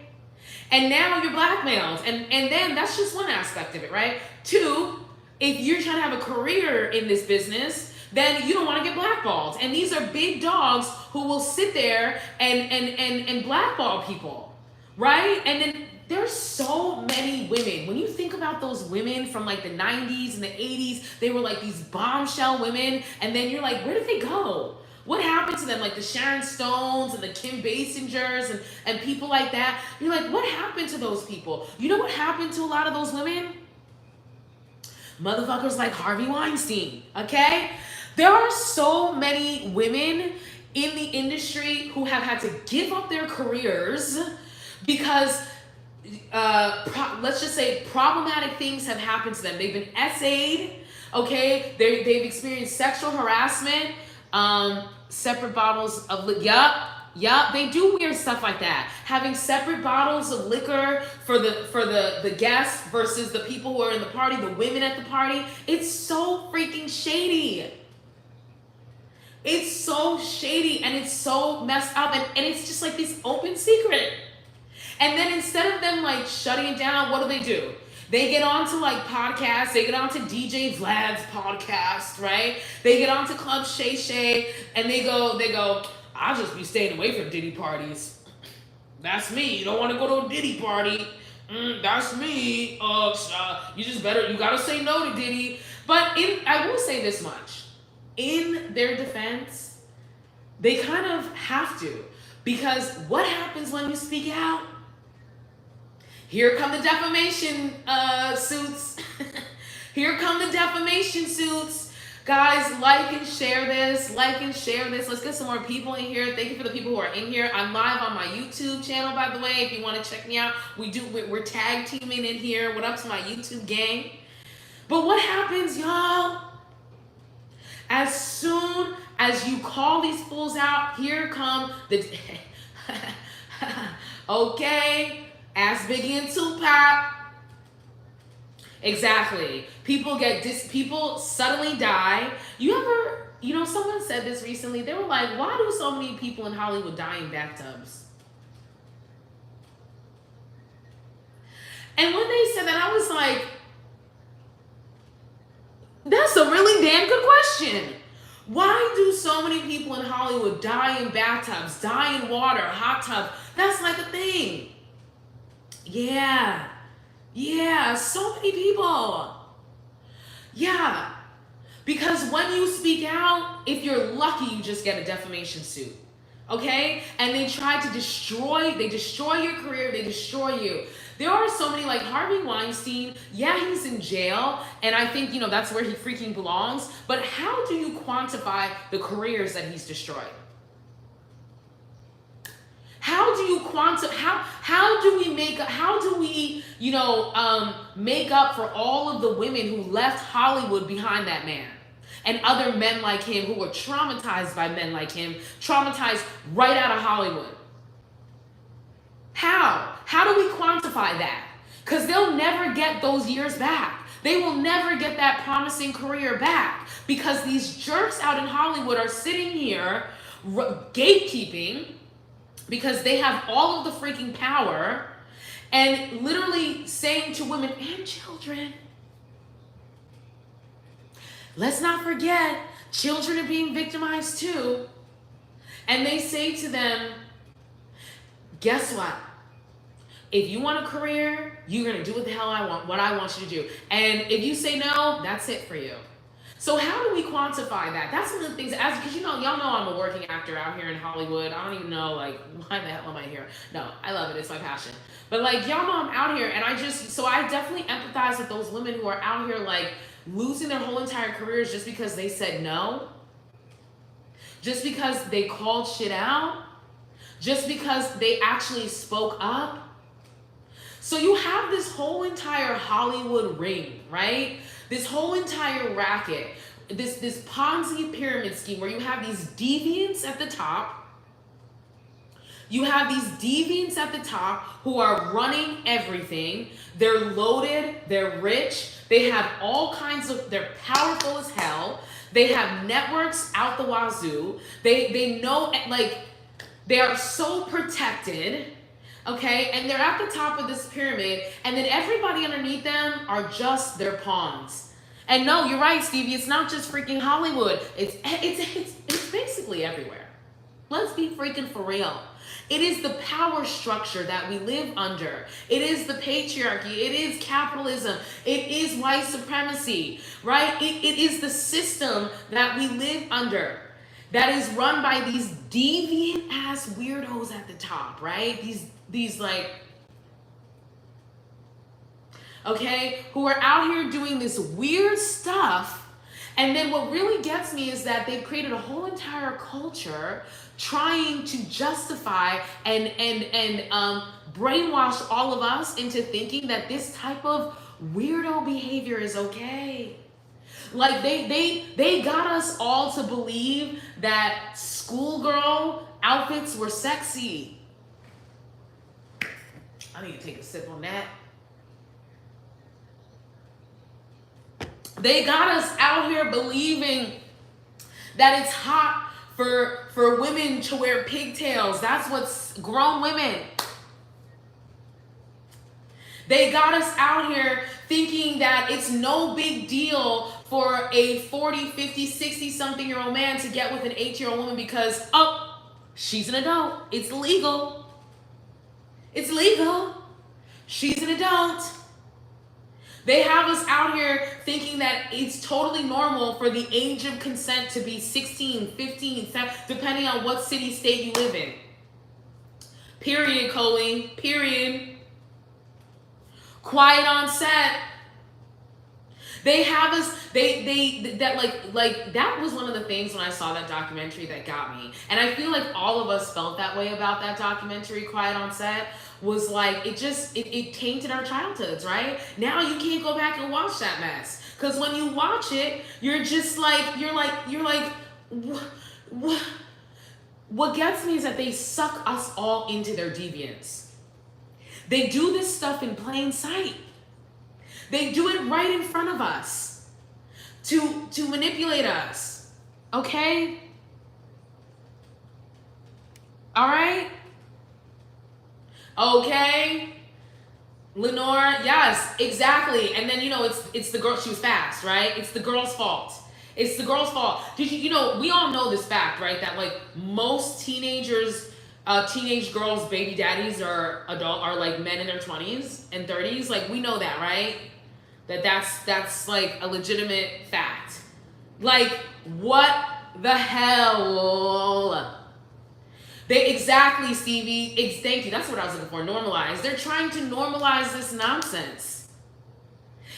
And now you're blackmailed. And then that's just one aspect of it, right? Two, if you're trying to have a career in this business, then you don't want to get blackballed. And these are big dogs who will sit there and blackball people, right? And then there's so many women. When you think about those women from like the 90s and the 80s, they were like these bombshell women. And then you're like, where did they go? What happened to them? Like the Sharon Stones and the Kim Basingers and people like that. You're like, what happened to those people? You know what happened to a lot of those women? Motherfuckers like Harvey Weinstein, okay? There are so many women in the industry who have had to give up their careers because, let's just say, problematic things have happened to them. They've been essayed, okay? They've experienced sexual harassment, separate bottles of Yup, they do weird stuff like that. Having separate bottles of liquor for the guests versus the people who are in the party, the women at the party. It's so freaking shady. It's so shady and it's so messed up, and it's just like this open secret. And then instead of them like shutting it down, what do? They get onto like podcasts, they get onto DJ Vlad's podcast, right? They get onto Club Shay Shay and they go, I'll just be staying away from Diddy parties. That's me. You don't want to go to a Diddy party. That's me. You gotta say no to Diddy. But I will say this much. In their defense, they kind of have to. Because what happens when you speak out? Here come the defamation suits. Here come the defamation suits. Guys, like and share this. Let's get some more people in here. Thank you for the people who are in here. I'm live on my YouTube channel, by the way, if you want to check me out. We're tag teaming in here. What up to my YouTube gang? But what happens, y'all? As soon as you call these fools out, here come the... Okay, ask Biggie and Tupac. Exactly. People suddenly die. Someone said this recently. They were like, why do so many people in Hollywood die in bathtubs? And when they said that, I was like, that's a really damn good question. Why do so many people in Hollywood die in bathtubs, die in water, hot tub? That's like a thing. Yeah, so many people. Yeah. Because when you speak out, if you're lucky, you just get a defamation suit. Okay? And they try to destroy your career, they destroy you. There are so many, like Harvey Weinstein, yeah, he's in jail, and I think, that's where he freaking belongs, but how do you quantify the careers that he's destroyed? How do you how do we make up for all of the women who left Hollywood behind that man? And other men like him who were traumatized by men like him, traumatized right out of Hollywood. How do we quantify that? Because they'll never get those years back. They will never get that promising career back because these jerks out in Hollywood are sitting here gatekeeping because they have all of the freaking power and literally saying to women and children, let's not forget, children are being victimized too. And they say to them, guess what? If you want a career, you're going to do what the hell I want you to do. And if you say no, that's it for you. So how do we quantify that? That's one of the things, as because y'all know I'm a working actor out here in Hollywood. I don't even know like why the hell am I here? No, I love it. It's my passion. But like y'all know I'm out here, and I definitely empathize with those women who are out here like losing their whole entire careers just because they said no, just because they called shit out, just because they actually spoke up. So you have this whole entire Hollywood ring, right? This whole entire racket, this Ponzi pyramid scheme where you have these deviants at the top. You have these deviants at the top who are running everything. They're loaded, they're rich, they have all kinds of, they're powerful as hell. They have networks out the wazoo. They know, like, they are so protected. Okay, and they're at the top of this pyramid, and then everybody underneath them are just their pawns. And no, you're right, Stevie. It's not just freaking Hollywood. It's basically everywhere. Let's be freaking for real. It is the power structure that we live under. It is the patriarchy. It is capitalism. It is white supremacy, right? It is the system that we live under, that is run by these deviant ass weirdos at the top, right? These like, okay, who are out here doing this weird stuff. And then what really gets me is that they've created a whole entire culture trying to justify and brainwash all of us into thinking that this type of weirdo behavior is okay. Like they got us all to believe that schoolgirl outfits were sexy. I need to take a sip on that. They got us out here believing that it's hot for women to wear pigtails. That's what's grown women. They got us out here thinking that it's no big deal for a 40, 50, 60 something year old man to get with an 8-year-old woman because, oh, she's an adult. It's legal. It's legal. She's an adult. They have us out here thinking that it's totally normal for the age of consent to be 16, 15, 17, depending on what city, state you live in. Period, Colleen. Period. Quiet on set. They have us, that was one of the things when I saw that documentary that got me. And I feel like all of us felt that way about that documentary, Quiet on Set, was like, it tainted our childhoods, right? Now you can't go back and watch that mess. Because when you watch it, you're just like, you're like, what gets me is that they suck us all into their deviance. They do this stuff in plain sight. They do it right in front of us to manipulate us. Okay? All right? Okay? Lenore, yes, exactly. And then, it's the girl, she was fast, right? It's the girl's fault. It's the girl's fault. Did we all know this fact, right? That like most teenage girls' baby daddies are like men in their 20s and 30s. Like we know that, right? That's like a legitimate fact. Like what the hell? Exactly, Stevie. Thank you. That's what I was looking for. Normalize. They're trying to normalize this nonsense.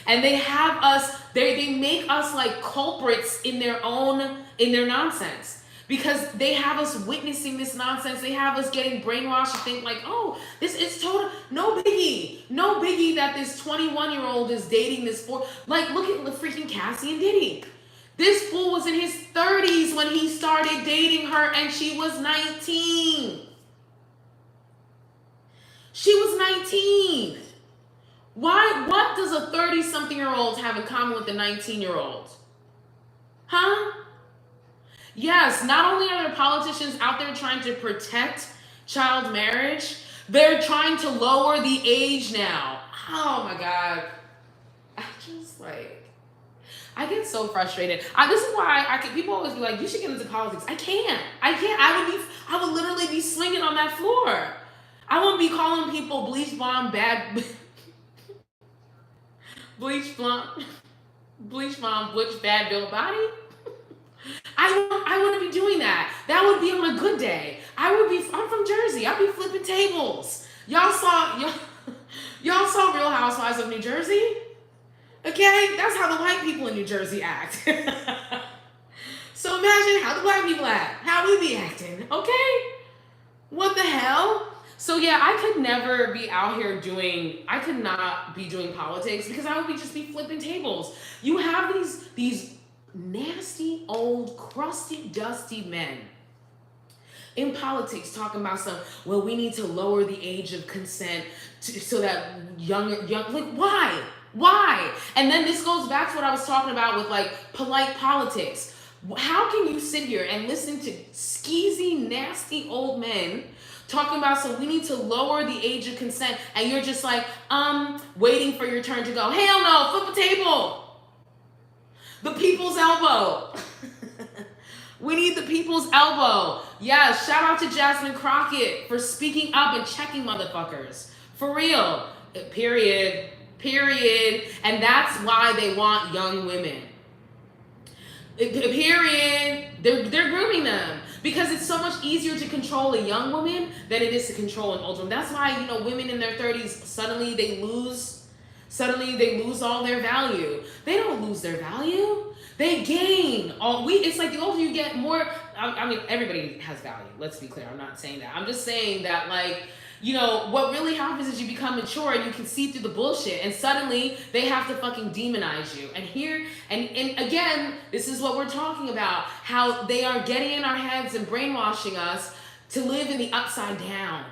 And they have us, they make us like culprits in their nonsense. Because they have us witnessing this nonsense. They have us getting brainwashed to think like, oh, this is total, no biggie that this 21-year-old is dating this like, look at the freaking Cassie and Diddy. This fool was in his 30s when he started dating her and she was 19. She was 19. What does a 30-something-year-old have in common with a 19-year-old? Huh? Yes, not only are there politicians out there trying to protect child marriage, they're trying to lower the age now. Oh my God. I get so frustrated. This is why people always be like, you should get into politics. I can't. I would literally be swinging on that floor. I wouldn't be calling people bleach blonde bad, bleach blonde. Bleach mom, butch, bad, built body. I wouldn't be doing that. That would be on a good day. I'm from Jersey. I'd be flipping tables. Y'all saw Real Housewives of New Jersey? Okay? That's how the white people in New Jersey act. So imagine how the black people act. How we be acting. Okay? What the hell? So yeah, I could never be out here I could not be doing politics because I would just be flipping tables. You have these nasty old crusty dusty men in politics talking about well, we need to lower the age of consent so that young like why? And then this goes back to what I was talking about with like polite politics. How can you sit here and listen to skeezy nasty old men talking about so we need to lower the age of consent, and you're just like waiting for your turn to go? Hell no, flip a table. The people's elbow. We need the people's elbow. Yeah, shout out to Jasmine Crockett for speaking up and checking motherfuckers. For real. Period. And that's why they want young women. Period. They're grooming them because it's so much easier to control a young woman than it is to control an older woman. That's why, women in their 30s, suddenly they lose all their value. They don't lose their value. They gain. It's like the older you get, more. I mean, everybody has value. Let's be clear. I'm not saying that. I'm just saying that, what really happens is you become mature and you can see through the bullshit, and suddenly they have to fucking demonize you. And again, this is what we're talking about, how they are getting in our heads and brainwashing us to live in the upside down.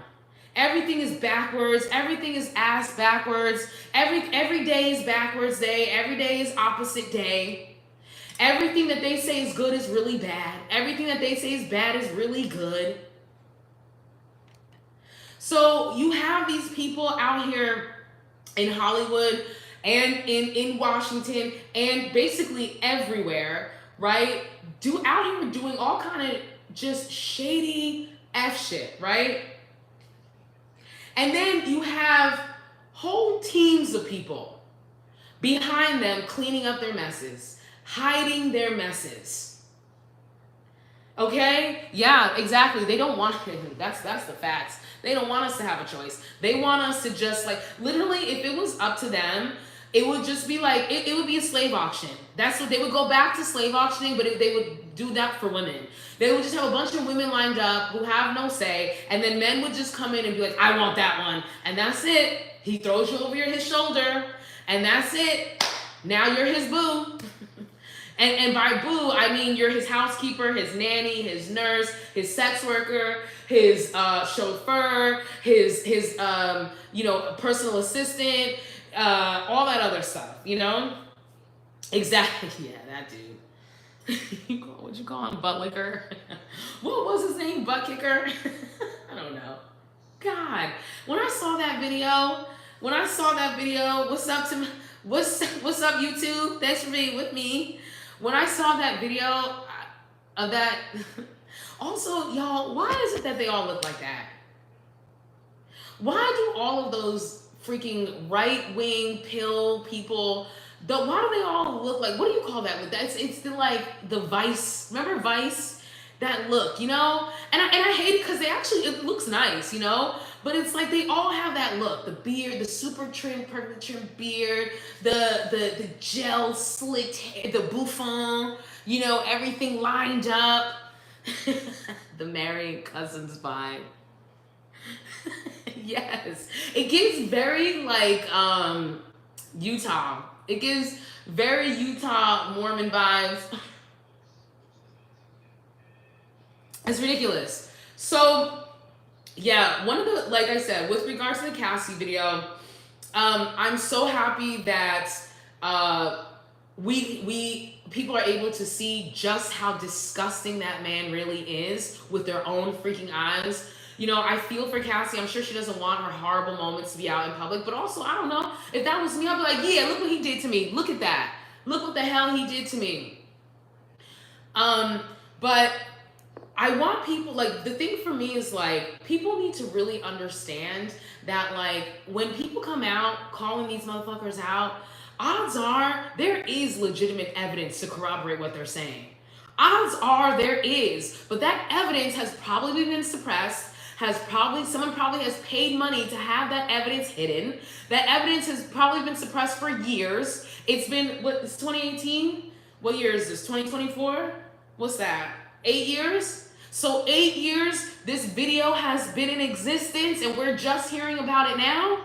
Everything is backwards. Everything is ass backwards. Every day is backwards day. Every day is opposite day. Everything that they say is good is really bad. Everything that they say is bad is really good. So you have these people out here in Hollywood and in Washington and basically everywhere, right? Out here doing all kind of just shady F shit, right? And then you have whole teams of people behind them cleaning up their messes, hiding their messes. Okay? Yeah, exactly. They don't want that's the facts. They don't want us to have a choice. They want us to just literally, if it was up to them, it would just be it would be a slave auction. That's what they would go back to, slave auctioning, but they would do that for women. They would just have a bunch of women lined up who have no say, and then men would just come in and be like, I want that one. And that's it. He throws you over his shoulder, and that's it. Now you're his boo. And by boo, I mean you're his housekeeper, his nanny, his nurse, his sex worker, his chauffeur, his personal assistant, all that other stuff, Exactly. Yeah, that dude. What you call him? Butt licker? What was his name? Butt kicker? I don't know. God, when I saw that video, what's up YouTube? Thanks for being with me. When I saw that video of that, also, y'all, why is it that they all look like that? Why do all of those freaking right-wing pill people, why do they all look like, what do you call that? It's the Vice, remember Vice? That look, And I hate it because it looks nice, But it's like they all have that look. The beard, the super perfect trim beard, the gel slicked hair, the bouffant, everything lined up. The marrying cousins vibe. Yes. It gives very Utah. It gives very Utah Mormon vibes. It's ridiculous. So, yeah, one of the, like I said, with regards to the Cassie video, I'm so happy that people are able to see just how disgusting that man really is with their own freaking eyes. I feel for Cassie. I'm sure she doesn't want her horrible moments to be out in public, but also, I don't know, if that was me, I'd be like, yeah, look what he did to me. Look at that. Look what the hell he did to me. But I want people, the thing for me is, people need to really understand that, when people come out calling these motherfuckers out, odds are there is legitimate evidence to corroborate what they're saying. Odds are there is, but that evidence has probably been suppressed. Someone probably has paid money to have that evidence hidden. That evidence has probably been suppressed for years. It's been, what, it's 2018? What year is this? 2024? What's that? 8 years? So 8 years this video has been in existence and we're just hearing about it now?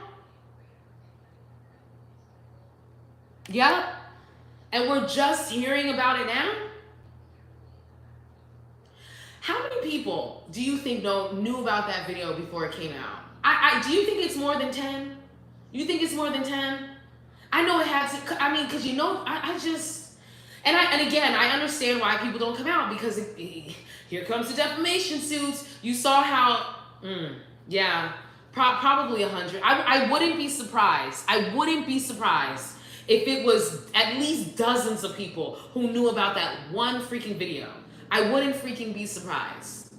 Yep. And we're just hearing about it now? How many people do you think knew about that video before it came out? Do you think it's more than 10? You think it's more than 10? I know it has to, I mean, because you know, I just, and again, I understand why people don't come out, because here comes the defamation suits. You saw how, yeah, probably 100. I wouldn't be surprised. I wouldn't be surprised if it was at least dozens of people who knew about that one freaking video. I wouldn't freaking be surprised.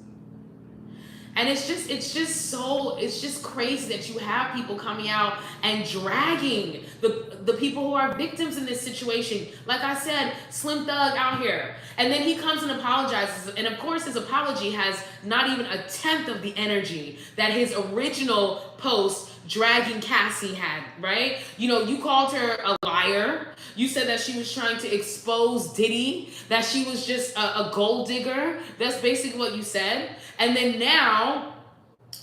And it's just crazy that you have people coming out and dragging the people who are victims in this situation. Like I said, Slim Thug out here. And then he comes and apologizes. And of course, his apology has not even a tenth of the energy that his original post dragging Cassie had, right? You know, you called her a liar. You said that she was trying to expose Diddy, that she was just a gold digger. That's basically what you said. And then now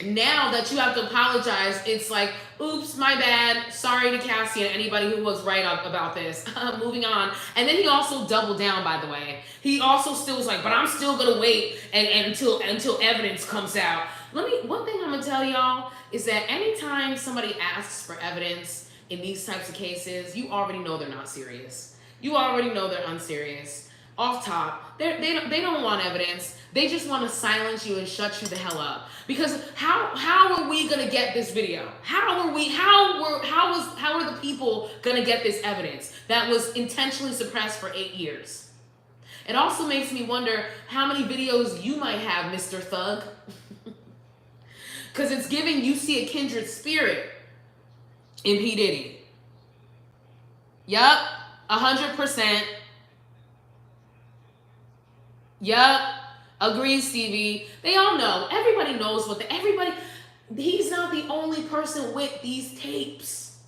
that you have to apologize, it's like, oops, my bad. Sorry to Cassie and anybody who was right up about this. Moving on. And then he also doubled down, by the way. He also still was like, but I'm still gonna wait until evidence comes out. One thing I'm gonna tell y'all is that anytime somebody asks for evidence in these types of cases, you already know they're not serious. You already know they're unserious. Off top, they don't want evidence. They just want to silence you and shut you the hell up. Because how are we gonna get this video? How are the people gonna get this evidence that was intentionally suppressed for 8 years? It also makes me wonder how many videos you might have, Mr. Thug. Because it's giving you see a kindred spirit in P. Diddy. Yup, 100%. Yup, agrees, Stevie. They all know. Everybody knows he's not the only person with these tapes.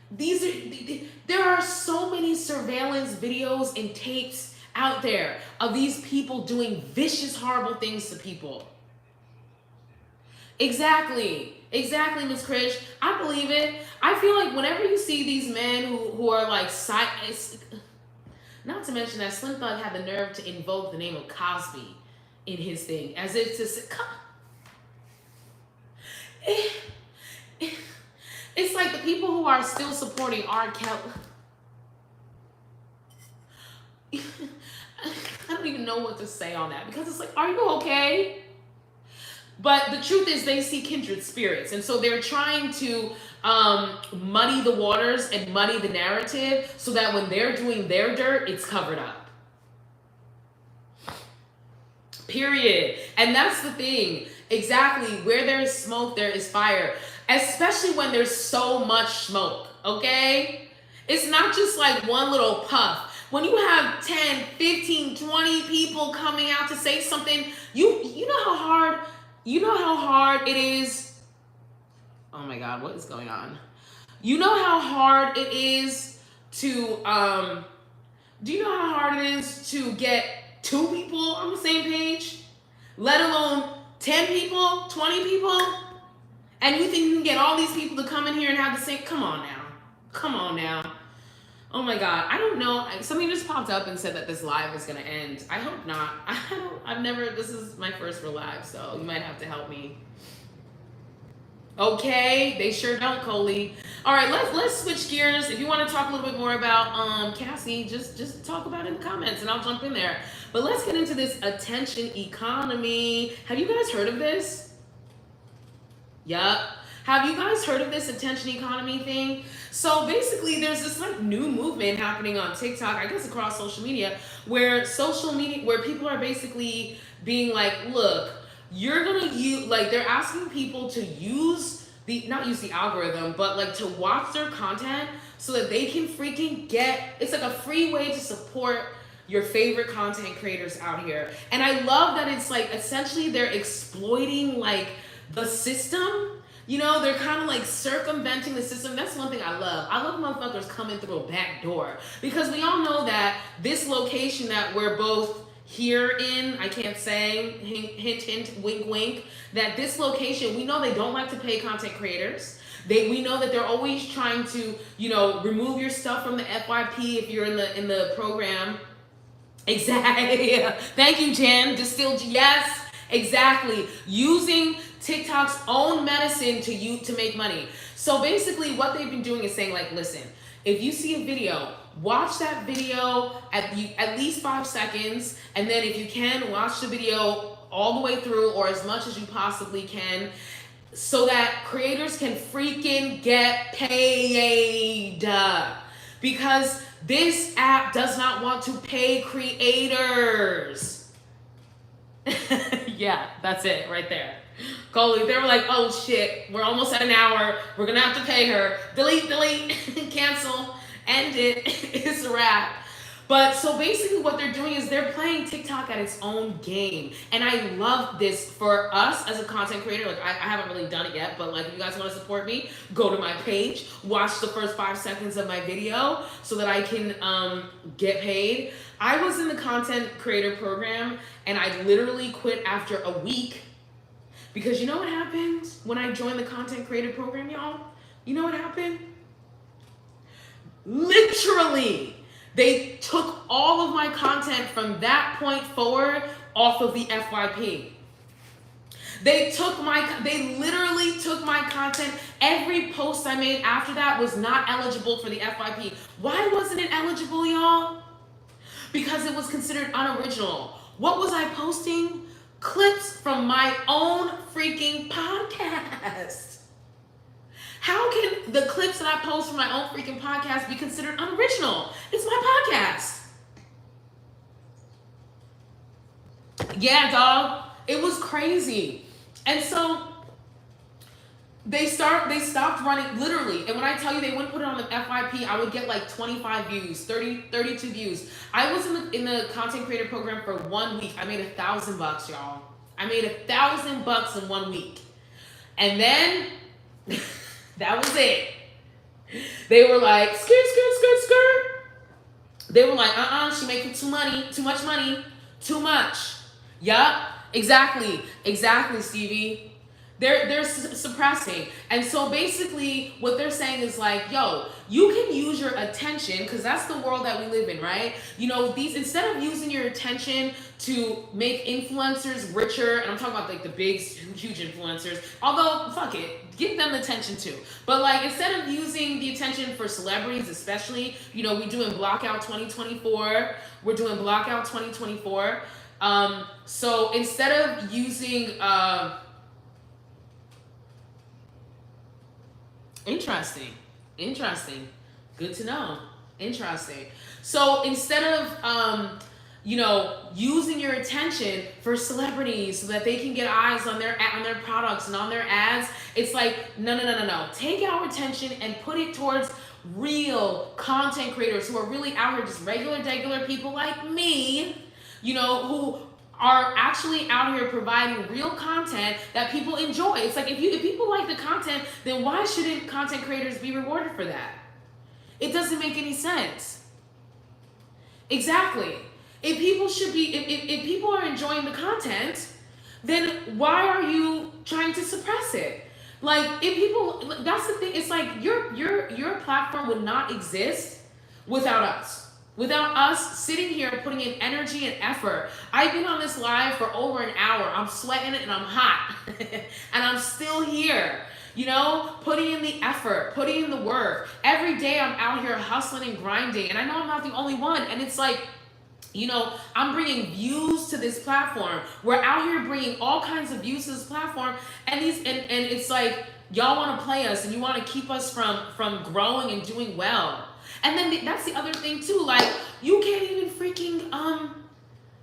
There are so many surveillance videos and tapes out there of these people doing vicious, horrible things to people. Exactly, Miss Krish. I believe it. I feel like whenever you see these men who are like, not to mention that Slim Thug had the nerve to invoke the name of Cosby in his thing, as if to say, it's like the people who are still supporting R. Kelly. I don't even know what to say on that, because it's like, are you okay? But the truth is they see kindred spirits. And so they're trying to muddy the waters and muddy the narrative so that when they're doing their dirt, it's covered up. Period. And that's the thing. Exactly. Where there is smoke, there is fire. Especially when there's so much smoke. Okay? It's not just like one little puff. When you have 10, 15, 20 people coming out to say something, you know how hard it is. Oh my God, what is going on? You know how hard it is to, do you know how hard it is to get 2 people on the same page? Let alone 10 people, 20 people? And you think you can get all these people to come in here and have the same, come on now. Oh my God, I don't know. Something just popped up and said that this live is gonna end. I hope not. This is my first real live, so you might have to help me. Okay, they sure don't, Coley. All right, let's switch gears. If you want to talk a little bit more about Cassie, just talk about it in the comments and I'll jump in there. But let's get into this attention economy. Have you guys heard of this? Yup. Have you guys heard of this attention economy thing? So basically there's this like new movement happening on TikTok, I guess across social media, where people are basically being like, look, you're gonna use, like they're asking people to use not use the algorithm, but like to watch their content so that they can freaking get, it's like a free way to support your favorite content creators out here. And I love that it's like essentially they're exploiting like the system. You know, they're kind of like circumventing the system. That's one thing I love. I love motherfuckers coming through a back door, because we all know that this location that we're both here in, I can't say, hint, hint, wink, wink, that this location, we know they don't like to pay content creators. We know that they're always trying to, you know, remove your stuff from the FYP if you're in the program. Exactly. Thank you, Jen. Distilled. Yes, exactly. Using TikTok's own medicine to make money. So basically what they've been doing is saying like, listen, if you see a video, watch that video at least 5 seconds. And then if you can, watch the video all the way through or as much as you possibly can, so that creators can freaking get paid. Because this app does not want to pay creators. Yeah, that's it right there. Coley, they were like, oh shit, we're almost at an hour. We're gonna have to pay her. Delete, cancel, end it. It's a wrap. But so basically what they're doing is they're playing TikTok at its own game. And I love this for us as a content creator. Like I haven't really done it yet, but like if you guys want to support me, go to my page, watch the first 5 seconds of my video so that I can get paid. I was in the content creator program and I literally quit after a week, because you know what happened when I joined the content creator program, y'all? You know what happened? Literally, they took all of my content from that point forward off of the FYP. They literally took my content. Every post I made after that was not eligible for the FYP. Why wasn't it eligible, y'all? Because it was considered unoriginal. What was I posting? Clips from my own freaking podcast. How can the clips that I post from my own freaking podcast be considered unoriginal? It's my podcast. Yeah, dog. It was crazy. And so they stopped running, literally. And when I tell you they wouldn't put it on the FYP, I would get like 25 views, 30, 32 views. I was in the content creator program for 1 week. I made $1,000, y'all. I made $1,000 in 1 week. And then that was it. They were like, skirt. They were like, she making too much money, too much. Yup, exactly, Stevie. They're suppressing. And so basically what they're saying is like, yo, you can use your attention, because that's the world that we live in, right? You know, instead of using your attention to make influencers richer, and I'm talking about like the big, huge influencers, although, fuck it, give them attention too. But like, instead of using the attention for celebrities, especially, you know, we're doing Blackout 2024. So instead of using, Interesting. Good to know. Interesting. So instead of, using your attention for celebrities so that they can get eyes on their products and on their ads, it's like, no. Take our attention and put it towards real content creators who are really out here, just regular people like me, you know, who are actually out here providing real content that people enjoy. It's like, if people like the content, then why shouldn't content creators be rewarded for that? It doesn't make any sense. Exactly. If people are enjoying the content, then why are you trying to suppress it? Like, that's the thing. It's like your platform would not exist without us. Without us sitting here putting in energy and effort. I've been on this live for over an hour. I'm sweating it and I'm hot. And I'm still here, you know, putting in the effort, putting in the work. Every day I'm out here hustling and grinding. And I know I'm not the only one. And it's like, you know, I'm bringing views to this platform. We're out here bringing all kinds of views to this platform. And it's like, y'all want to play us and you want to keep us from growing and doing well. And then that's the other thing too, like, you can't even freaking,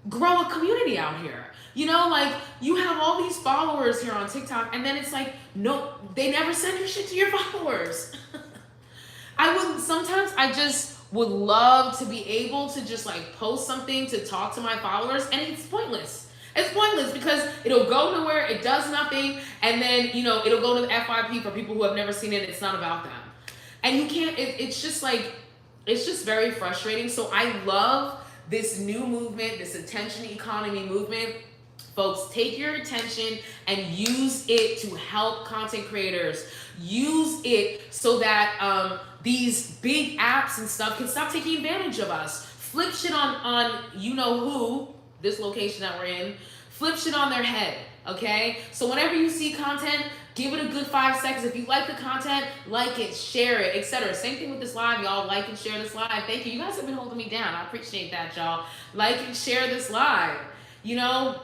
grow a community out here. You know, like you have all these followers here on TikTok, and then it's like, no, they never send your shit to your followers. Sometimes I just would love to be able to just like post something to talk to my followers, and it's pointless. It's pointless because it'll go nowhere, it does nothing, and then, you know, it'll go to the FYP for people who have never seen it. It's not about them. And you can't, it's just like, it's just very frustrating. So I love this new movement, this attention economy movement. Folks, take your attention and use it to help content creators. Use it so that these big apps and stuff can stop taking advantage of us. Flip shit on you know who, this location that we're in, flip shit on their head, okay? So whenever you see content, give it a good 5 seconds. If you like the content, like it, share it, etc. Same thing with this live, y'all. Like and share this live. Thank you. You guys have been holding me down. I appreciate that, y'all. Like and share this live. You know,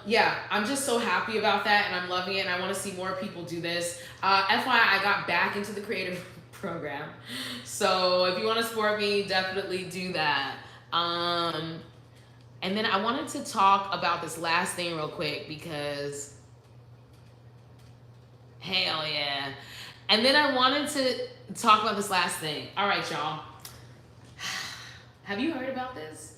yeah, I'm just so happy about that, and I'm loving it, and I want to see more people do this. FYI, I got back into the creative program, so if you want to support me, definitely do that. And then I wanted to talk about this last thing real quick because, hell yeah. And then I wanted to talk about this last thing. All right, y'all. Have you heard about this?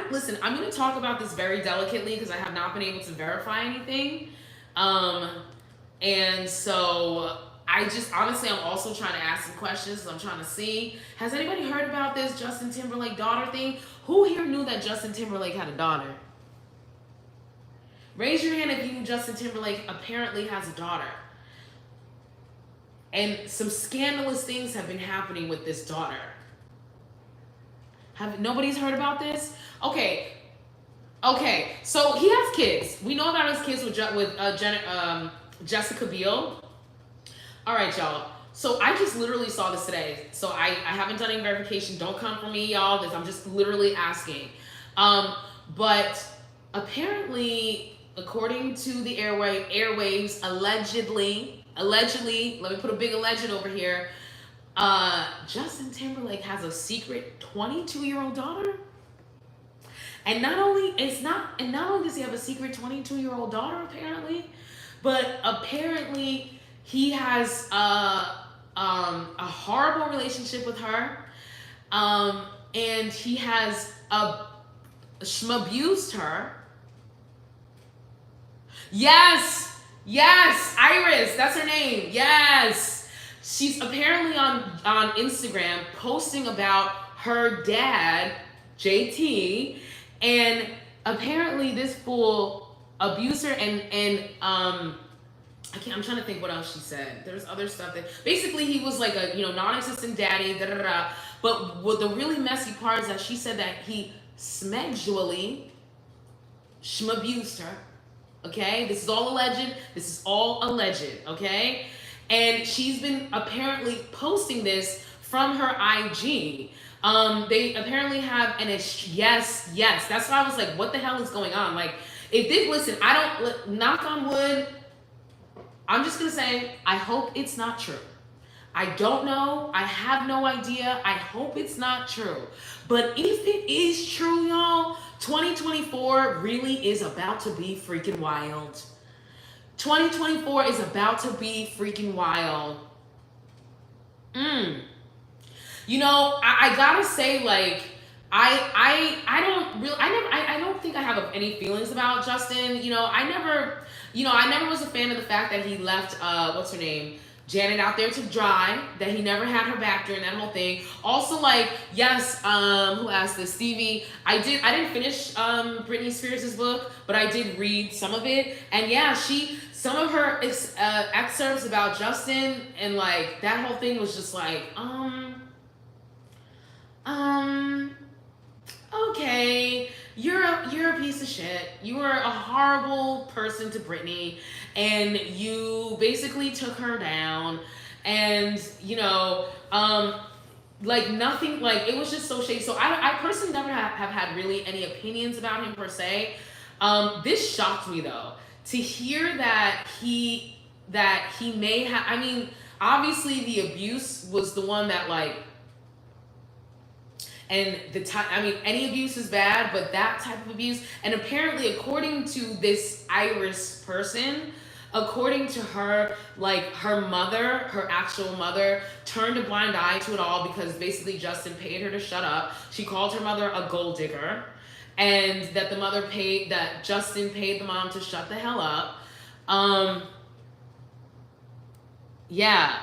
Listen, I'm going to talk about this very delicately because I have not been able to verify anything. And so I just, honestly, I'm also trying to ask some questions. I'm trying to see, has anybody heard about this Justin Timberlake daughter thing? Who here knew that Justin Timberlake had a daughter? Raise your hand if you knew Justin Timberlake apparently has a daughter. And some scandalous things have been happening with this daughter. Nobody's heard about this? Okay, so he has kids. We know about his kids with Jessica Biel. All right, y'all. So I just literally saw this today. So I haven't done any verification. Don't come for me, y'all. I'm just literally asking. But apparently, according to the airwaves, allegedly, let me put a big alleged over here. Justin Timberlake has a secret 22-year-old daughter. And not only does he have a secret 22-year-old daughter, apparently, but apparently he has a horrible relationship with her, and he has abused her. Yes, Iris, that's her name. Yes, she's apparently on Instagram posting about her dad, JT, and apparently this fool abused her and I'm trying to think what else she said. There's other stuff that basically he was like a non-existent daddy, But what the really messy part is that she said that he smexually abused her. Okay, this is all alleged. Okay, and she's been apparently posting this from her IG. They apparently have yes. That's why I was like, what the hell is going on? Like, listen, I don't, knock on wood, I'm just gonna say, I hope it's not true. I don't know. I have no idea. I hope it's not true. But if it is true, y'all, 2024 really is about to be freaking wild. 2024 is about to be freaking wild. You know, I gotta say, like, I don't think I have any feelings about Justin. I never was a fan of the fact that he left, what's her name? Janet out there to dry, that he never had her back during that whole thing. Also, like, yes, who asked this? Stevie. I didn't finish Britney Spears' book, but I did read some of it. And yeah, some of her excerpts about Justin and like that whole thing was just like, okay, you're a piece of shit. You were a horrible person to Britney, and you basically took her down, and like nothing, like it was just so shady. So I personally never have had really any opinions about him per se. This shocked me though, to hear that he may have, I mean, obviously the abuse was the one that like, And the time, I mean, any abuse is bad, but that type of abuse. And apparently, according to this Iris person, according to her, like her mother, her actual mother, turned a blind eye to it all because basically Justin paid her to shut up. She called her mother a gold digger, and that that Justin paid the mom to shut the hell up. Yeah.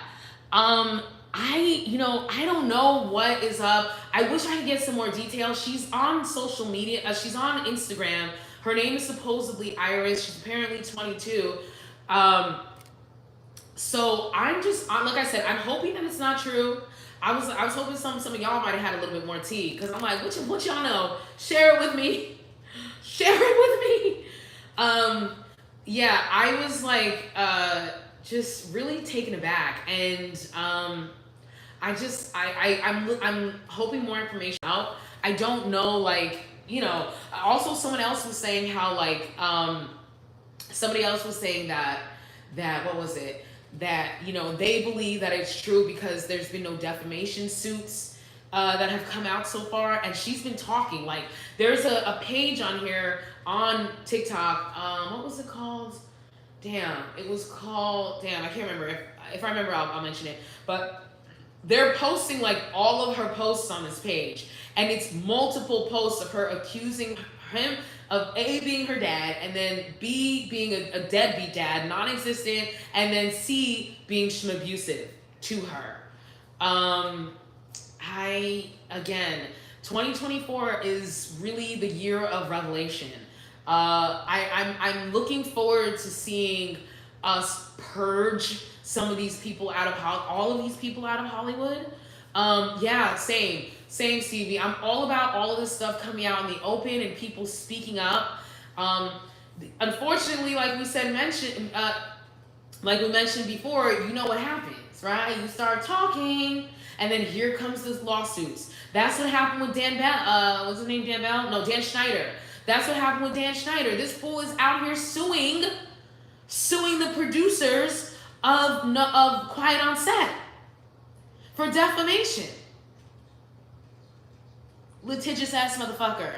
I don't know what is up. I wish I could get some more details. She's on social media. She's on Instagram. Her name is supposedly Iris. She's apparently 22. So I'm just, like I said, I'm hoping that it's not true. I was hoping some of y'all might have had a little bit more tea, because I'm like, what y'all know? Share it with me. Share it with me. Yeah, I was like, just really taken aback, and I'm hoping more information out. I don't know, like, also someone else was saying how, like, somebody else was saying that what was it, that they believe that it's true because there's been no defamation suits that have come out so far, and she's been talking, like, there's a page on here on TikTok. What was it called? It was called, I can't remember. If I remember, I'll mention it. But they're posting, like, all of her posts on this page, and it's multiple posts of her accusing him of A, being her dad, and then B, being a deadbeat dad, non-existent, and then C, being abusive to her. Again, 2024 is really the year of revelation. I'm looking forward to seeing us purge some of these people out of all of these people out of Hollywood. Yeah, same, Stevie. I'm all about all of this stuff coming out in the open and people speaking up. Unfortunately, like we mentioned before, you know what happens, right? You start talking, and then here comes this lawsuits. That's what happened with Dan Bell. What's his name? Dan Bell? No, Dan Schneider. That's what happened with Dan Schneider. This fool is out here suing the producers of Quiet on Set for defamation. Litigious ass motherfucker.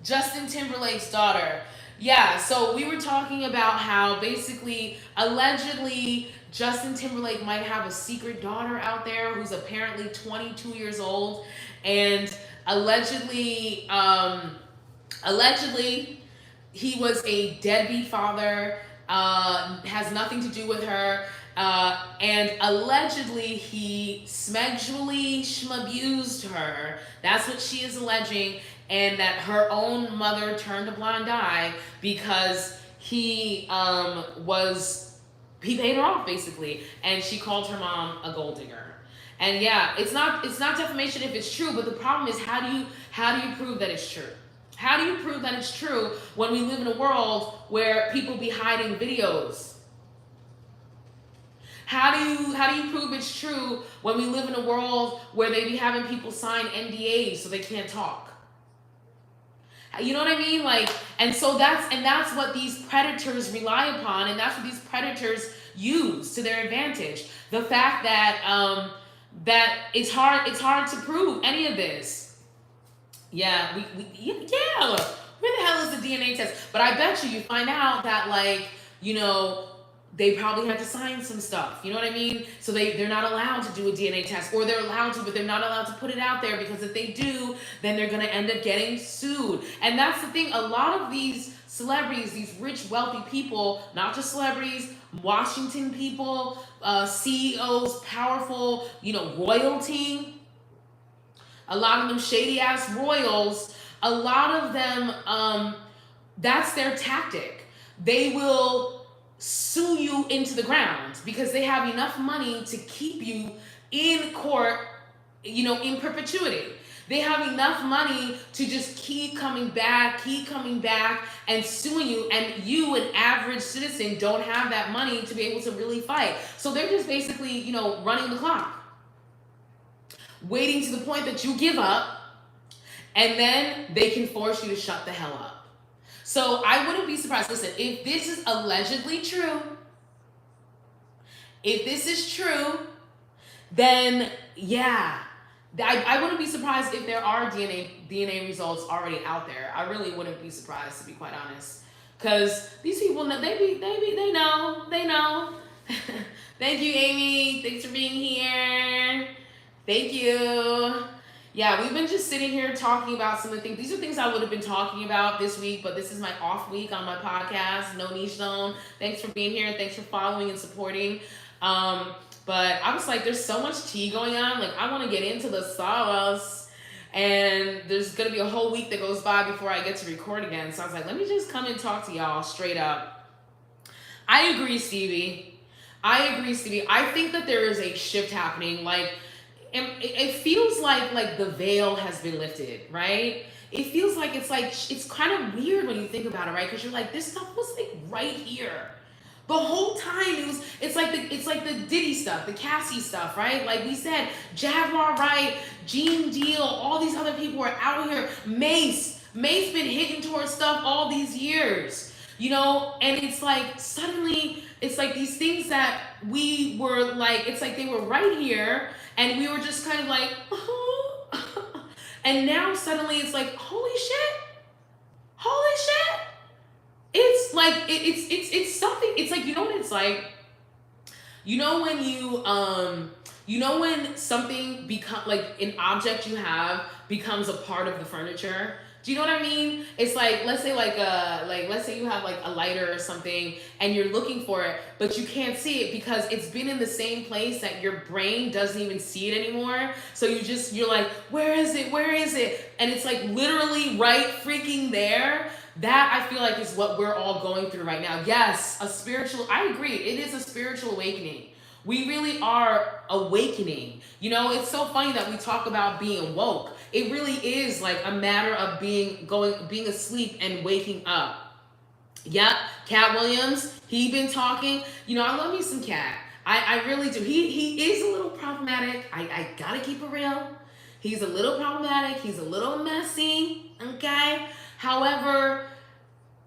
Justin Timberlake's daughter. Yeah, so we were talking about how basically, allegedly, Justin Timberlake might have a secret daughter out there who's apparently 22 years old, and allegedly, he was a deadbeat father, has nothing to do with her, and allegedly he sexually abused her. That's what she is alleging, and that her own mother turned a blind eye because he paid her off, basically, and she called her mom a gold digger. And yeah, it's not defamation if it's true, but the problem is, how do you prove that it's true? How do you prove that it's true when we live in a world where people be hiding videos? How do you prove it's true when we live in a world where they be having people sign NDAs so they can't talk? You know what I mean? Like, and so that's what these predators rely upon, and that's what these predators use to their advantage. The fact that that it's hard to prove any of this. Yeah, yeah. Where the hell is the DNA test? But I bet you find out that, like, they probably had to sign some stuff. You know what I mean? So they're not allowed to do a DNA test, or they're allowed to, but they're not allowed to put it out there, because if they do, then they're gonna end up getting sued. And that's the thing. A lot of these celebrities, these rich, wealthy people, not just celebrities, Washington people, CEOs, powerful, royalty. A lot of them shady ass royals. A lot of them, that's their tactic. They will sue you into the ground because they have enough money to keep you in court, in perpetuity. They have enough money to just keep coming back and suing you, and you, an average citizen, don't have that money to be able to really fight. So they're just basically, running the clock, waiting to the point that you give up, and then they can force you to shut the hell up. So I wouldn't be surprised. Listen, if this is allegedly true, then yeah, I wouldn't be surprised if there are DNA results already out there. I really wouldn't be surprised, to be quite honest, because these people know, they know. Thank you, Amy. Thanks for being here. Thank you. Yeah, we've been just sitting here talking about some of the things. These are things I would have been talking about this week, but this is my off week on my podcast, No Niche Zone. Thanks for being here. Thanks for following and supporting. But I was like, there's so much tea going on. Like, I want to get into the sauce. And there's going to be a whole week that goes by before I get to record again. So I was like, let me just come and talk to y'all straight up. I agree, Stevie. I think that there is a shift happening. Like, it feels like the veil has been lifted, right? It feels like it's kind of weird when you think about it, right? Because you're like, this stuff was like right here the whole time. It's like the Diddy stuff, the Cassie stuff, right? Like we said, Jaguar Wright, Gene Deal, all these other people are out here. Mace been hitting towards stuff all these years, you know. And it's like suddenly it's like these things that we were like, it's like they were right here and we were just kind of like, oh. And now suddenly it's like, holy shit. It's like it's something. It's like, you know what it's like. You know when you know when something become like an object you have becomes a part of the furniture. Do you know what I mean? It's like, let's say let's say you have like a lighter or something and you're looking for it, but you can't see it because it's been in the same place that your brain doesn't even see it anymore. So you're like, where is it? And it's like literally right freaking there. That I feel like is what we're all going through right now. Yes, I agree. It is a spiritual awakening. We really are awakening. You know, it's so funny that we talk about being woke. It really is like a matter of being asleep and waking up. Yeah, Cat Williams, he been talking. You know, I love me some Cat. I really do. He is a little problematic. I gotta keep it real. He's a little problematic. He's a little messy. Okay. However,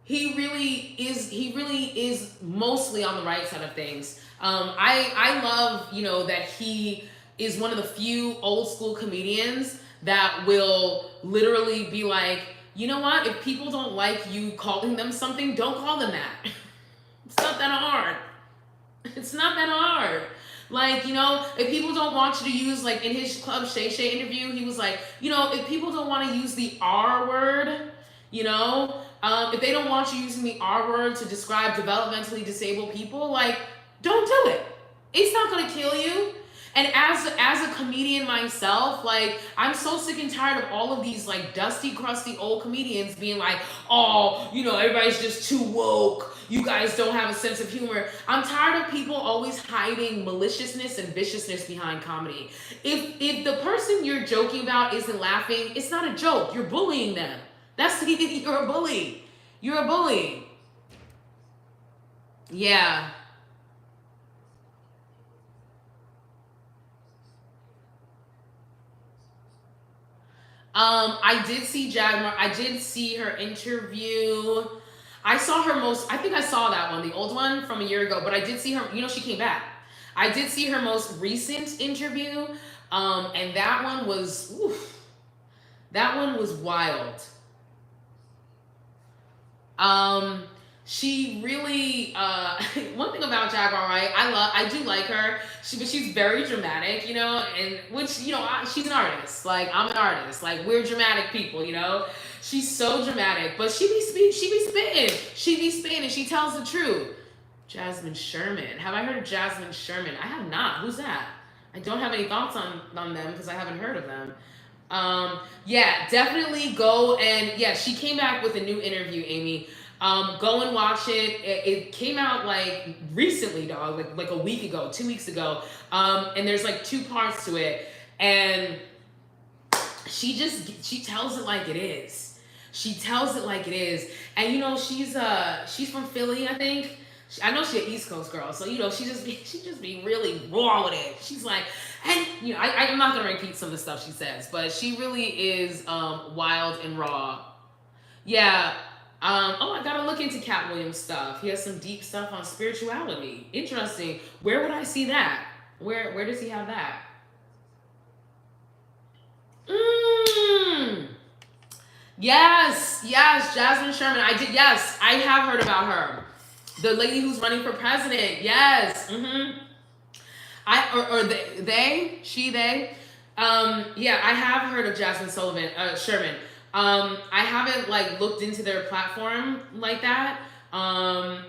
he really is mostly on the right side of things. I love, you know, that he is one of the few old school comedians that will literally be like, you know what? If people don't like you calling them something, don't call them that. It's not that hard. It's not that hard. Like, you know, if people don't want you to use, like in his Club Shay Shay interview, he was like, you know, if people don't want to use the R word, you know, if they don't want you using the R word to describe developmentally disabled people, like, don't do it. It's not going to kill you. And as a comedian myself, like, I'm so sick and tired of all of these like dusty, crusty old comedians being like, oh, you know, everybody's just too woke. You guys don't have a sense of humor. I'm tired of people always hiding maliciousness and viciousness behind comedy. If the person you're joking about isn't laughing, it's not a joke. You're bullying them. You're a bully. You're a bully. Yeah. I did see Jaguar. I did see her interview. I saw her I think I saw that one, the old one from a year ago, but I did see her, you know, she came back. I did see her most recent interview, and that one was, that one was wild. She really one thing about Jaguar Wright, I do like her. But she's very dramatic, you know, and which, you know, she's an artist. Like, I'm an artist. Like, we're dramatic people, you know. She's so dramatic, but she be spitting, and she tells the truth. Jasmine Sherman. Have I heard of Jasmine Sherman? I have not. Who's that? I don't have any thoughts on them because I haven't heard of them. Yeah, definitely go and yeah, she came back with a new interview, Amy. Go and watch it. It came out like recently, dog, like a week ago, 2 weeks ago. And there's like 2 parts to it, and she tells it like it is. She tells it like it is, and you know she's from Philly, I think. I know she's an East Coast girl, so you know she just be really raw with it. She's like, and you know I'm not gonna repeat some of the stuff she says, but she really is wild and raw. Yeah. Oh, I gotta look into Cat Williams stuff. He has some deep stuff on spirituality. Interesting. Where would I see that? Where does he have that? Mm. Yes, yes, Jasmine Sherman. I did. Yes, I have heard about her. The lady who's running for president. Yes. They. Yeah, I have heard of Jasmine Sherman. I haven't like looked into their platform like that. But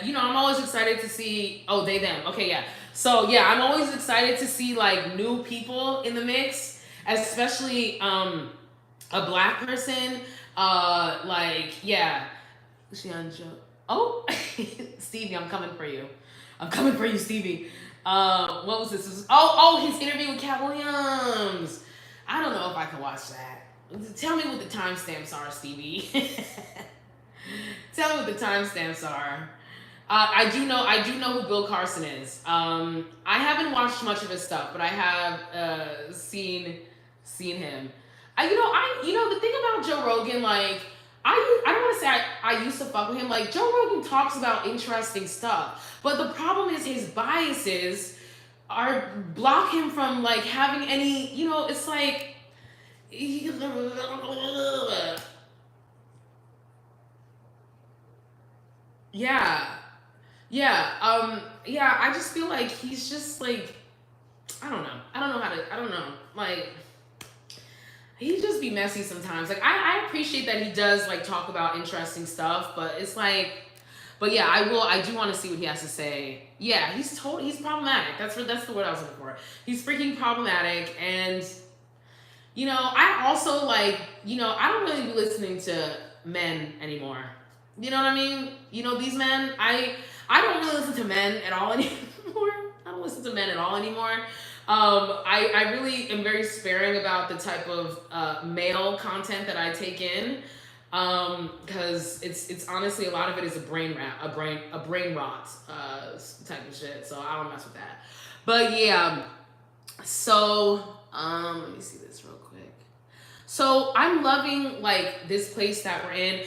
I'm always excited to see. Oh, they them. Okay, yeah. So yeah, I'm always excited to see like new people in the mix, especially a black person. Like yeah, she on Joe. Oh, Stevie, I'm coming for you. I'm coming for you, Stevie. What was this? His interview with Cat Williams. I don't know if I can watch that. Tell me what the timestamps are, Stevie. Tell me what the timestamps are. I do know who Bill Carson is. I haven't watched much of his stuff, but I have seen him. The thing about Joe Rogan, like I don't want to say I used to fuck with him. Like Joe Rogan talks about interesting stuff, but the problem is his biases are block him from like having any. It's like. Yeah. Yeah, I just feel like he's just like I don't know. Like he just be messy sometimes. Like I appreciate that he does like talk about interesting stuff, but it's like but yeah, I do want to see what he has to say. Yeah, he's problematic. That's the word I was looking for. He's freaking problematic and I also like, I don't really be listening to men anymore. You know what I mean? These men, I don't really listen to men at all anymore. I don't listen to men at all anymore. I really am very sparing about the type of male content that I take in, because it's honestly a lot of it is a brain rot type of shit. So I don't mess with that. But yeah, so let me see this real quick. So I'm loving like this place that we're in.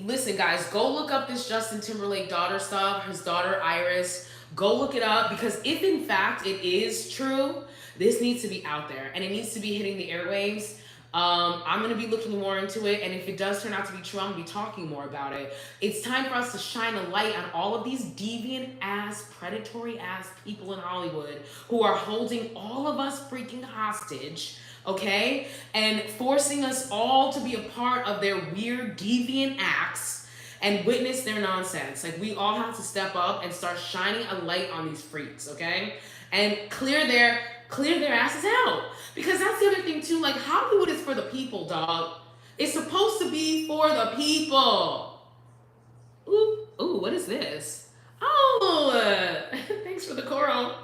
Listen, guys, go look up this Justin Timberlake daughter stuff. His daughter Iris. Go look it up because if in fact it is true, this needs to be out there and it needs to be hitting the airwaves. I'm going to be looking more into it, and if it does turn out to be true, I'm going to be talking more about it. It's time for us to shine a light on all of these deviant ass, predatory ass people in Hollywood who are holding all of us freaking hostage, okay? And forcing us all to be a part of their weird, deviant acts and witness their nonsense. Like, we all have to step up and start shining a light on these freaks, okay? And clear their asses out. Because that's the other thing too, like Hollywood is for the people, dog. It's supposed to be for the people. Ooh, what is this? Oh, thanks for the coral.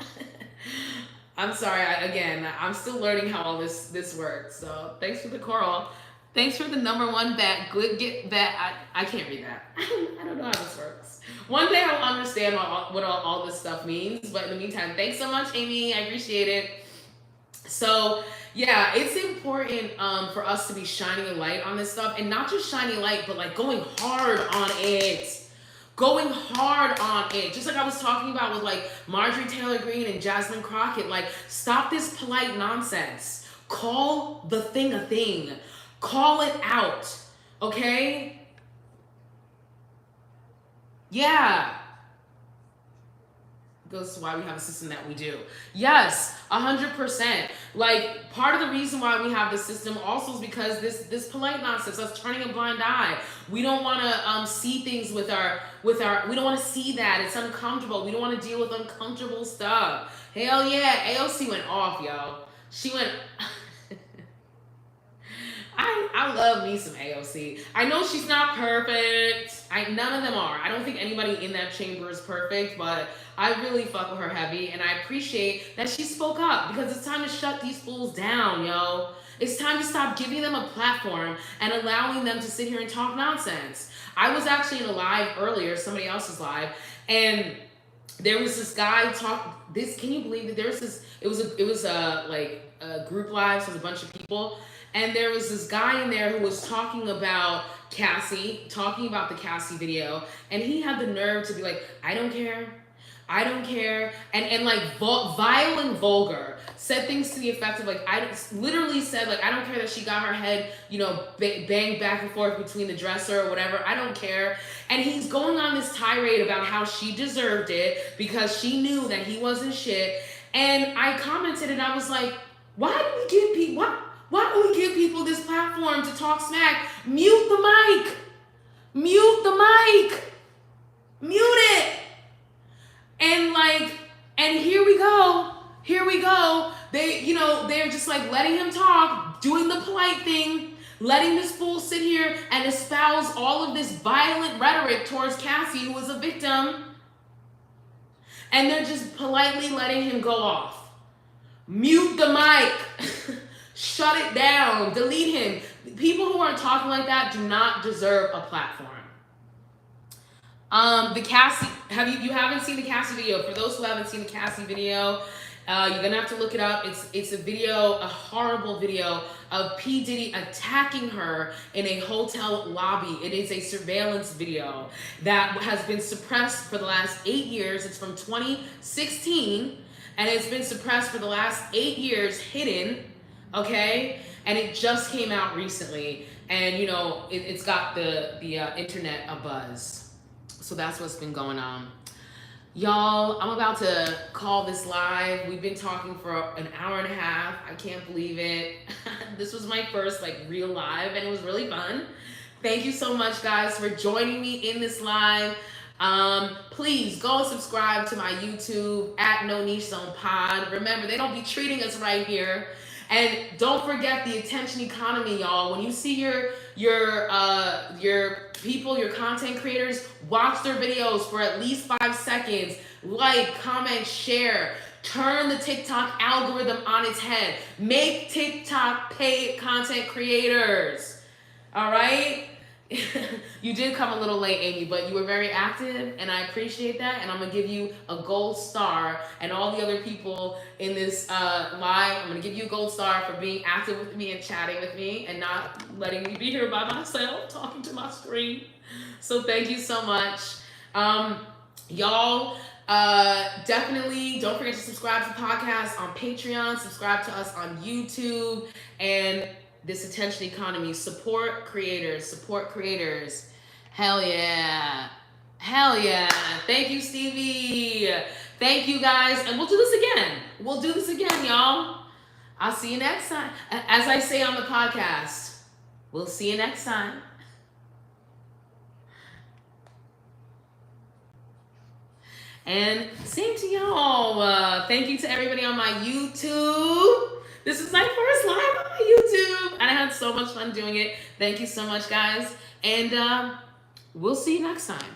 I'm sorry, I'm still learning how all this works. So thanks for the coral. Thanks for the number one bet. Good get bet. I can't read that. I don't know how this works. One day I'll understand what all this stuff means. But in the meantime, thanks so much, Amy. I appreciate it. So yeah, it's important for us to be shining a light on this stuff, and not just shining a light, but like going hard on it. Going hard on it. Just like I was talking about with like Marjorie Taylor Greene and Jasmine Crockett. Like, stop this polite nonsense. Call the thing a thing. Call it out. Okay? Yeah. Goes to why we have a system that we do. Yes, 100%. Like, part of the reason why we have this system also is because this polite nonsense, us turning a blind eye. We don't want to see things with our we don't want to see that. It's uncomfortable. We don't want to deal with uncomfortable stuff. Hell yeah, AOC went off, yo. She went I love me some AOC. I know she's not perfect. None of them are. I don't think anybody in that chamber is perfect, but I really fuck with her heavy, and I appreciate that she spoke up because it's time to shut these fools down, yo. It's time to stop giving them a platform and allowing them to sit here and talk nonsense. I was actually in a live earlier, somebody else's live, and there was this guy can you believe that there was this, it was a group live, so it was a bunch of people. And there was this guy in there who was talking about the Cassie video, and he had the nerve to be like, I don't care. I don't care, and like vile and vulgar, said things to the effect of like, I literally said like, I don't care that she got her head, you know, banged back and forth between the dresser or whatever, I don't care. And he's going on this tirade about how she deserved it because she knew that he wasn't shit. And I commented and I was like, why do we give people, why do we give people this platform to talk smack? Mute the mic. Mute the mic. Mute it. And like, and here we go. Here we go. They, you know, they're just like letting him talk, doing the polite thing, letting this fool sit here and espouse all of this violent rhetoric towards Cassie, who was a victim. And they're just politely letting him go off. Mute the mic. Shut it down. Delete him. People who are talking like that do not deserve a platform. The Cassie, you haven't seen the Cassie video. For those who haven't seen the Cassie video, you're gonna have to look it up. It's a video, a horrible video of P. Diddy attacking her in a hotel lobby. It is a surveillance video that has been suppressed for the last 8 years. It's from 2016, and it's been suppressed for the last 8 years, hidden, okay? And it just came out recently, and you know, it's got the internet abuzz. So that's what's been going on. Y'all, I'm about to call this live. We've been talking for an hour and a half. I can't believe it. This was my first like real live and it was really fun. Thank you so much guys for joining me in this live. Please go and subscribe to my YouTube at No Niche Zone Pod. Remember, they don't be treating us right here. And don't forget the attention economy, y'all. When you see your people, your content creators, watch their videos for at least 5 seconds. Like, comment, share. Turn the TikTok algorithm on its head. Make TikTok pay content creators. All right? You did come a little late, Amy, but you were very active, and I appreciate that. And I'm gonna give you a gold star, and all the other people in this live, I'm gonna give you a gold star for being active with me and chatting with me, and not letting me be here by myself talking to my screen. So thank you so much, y'all. Definitely don't forget to subscribe to the podcast on Patreon. Subscribe to us on YouTube and this attention economy. Support creators. Support creators. Hell yeah. Hell yeah. Thank you, Stevie. Thank you, guys. And we'll do this again. We'll do this again, y'all. I'll see you next time. As I say on the podcast, we'll see you next time. And same to y'all. Thank you to everybody on my YouTube. This is my first live on my YouTube, and I had so much fun doing it. Thank you so much, guys. And we'll see you next time.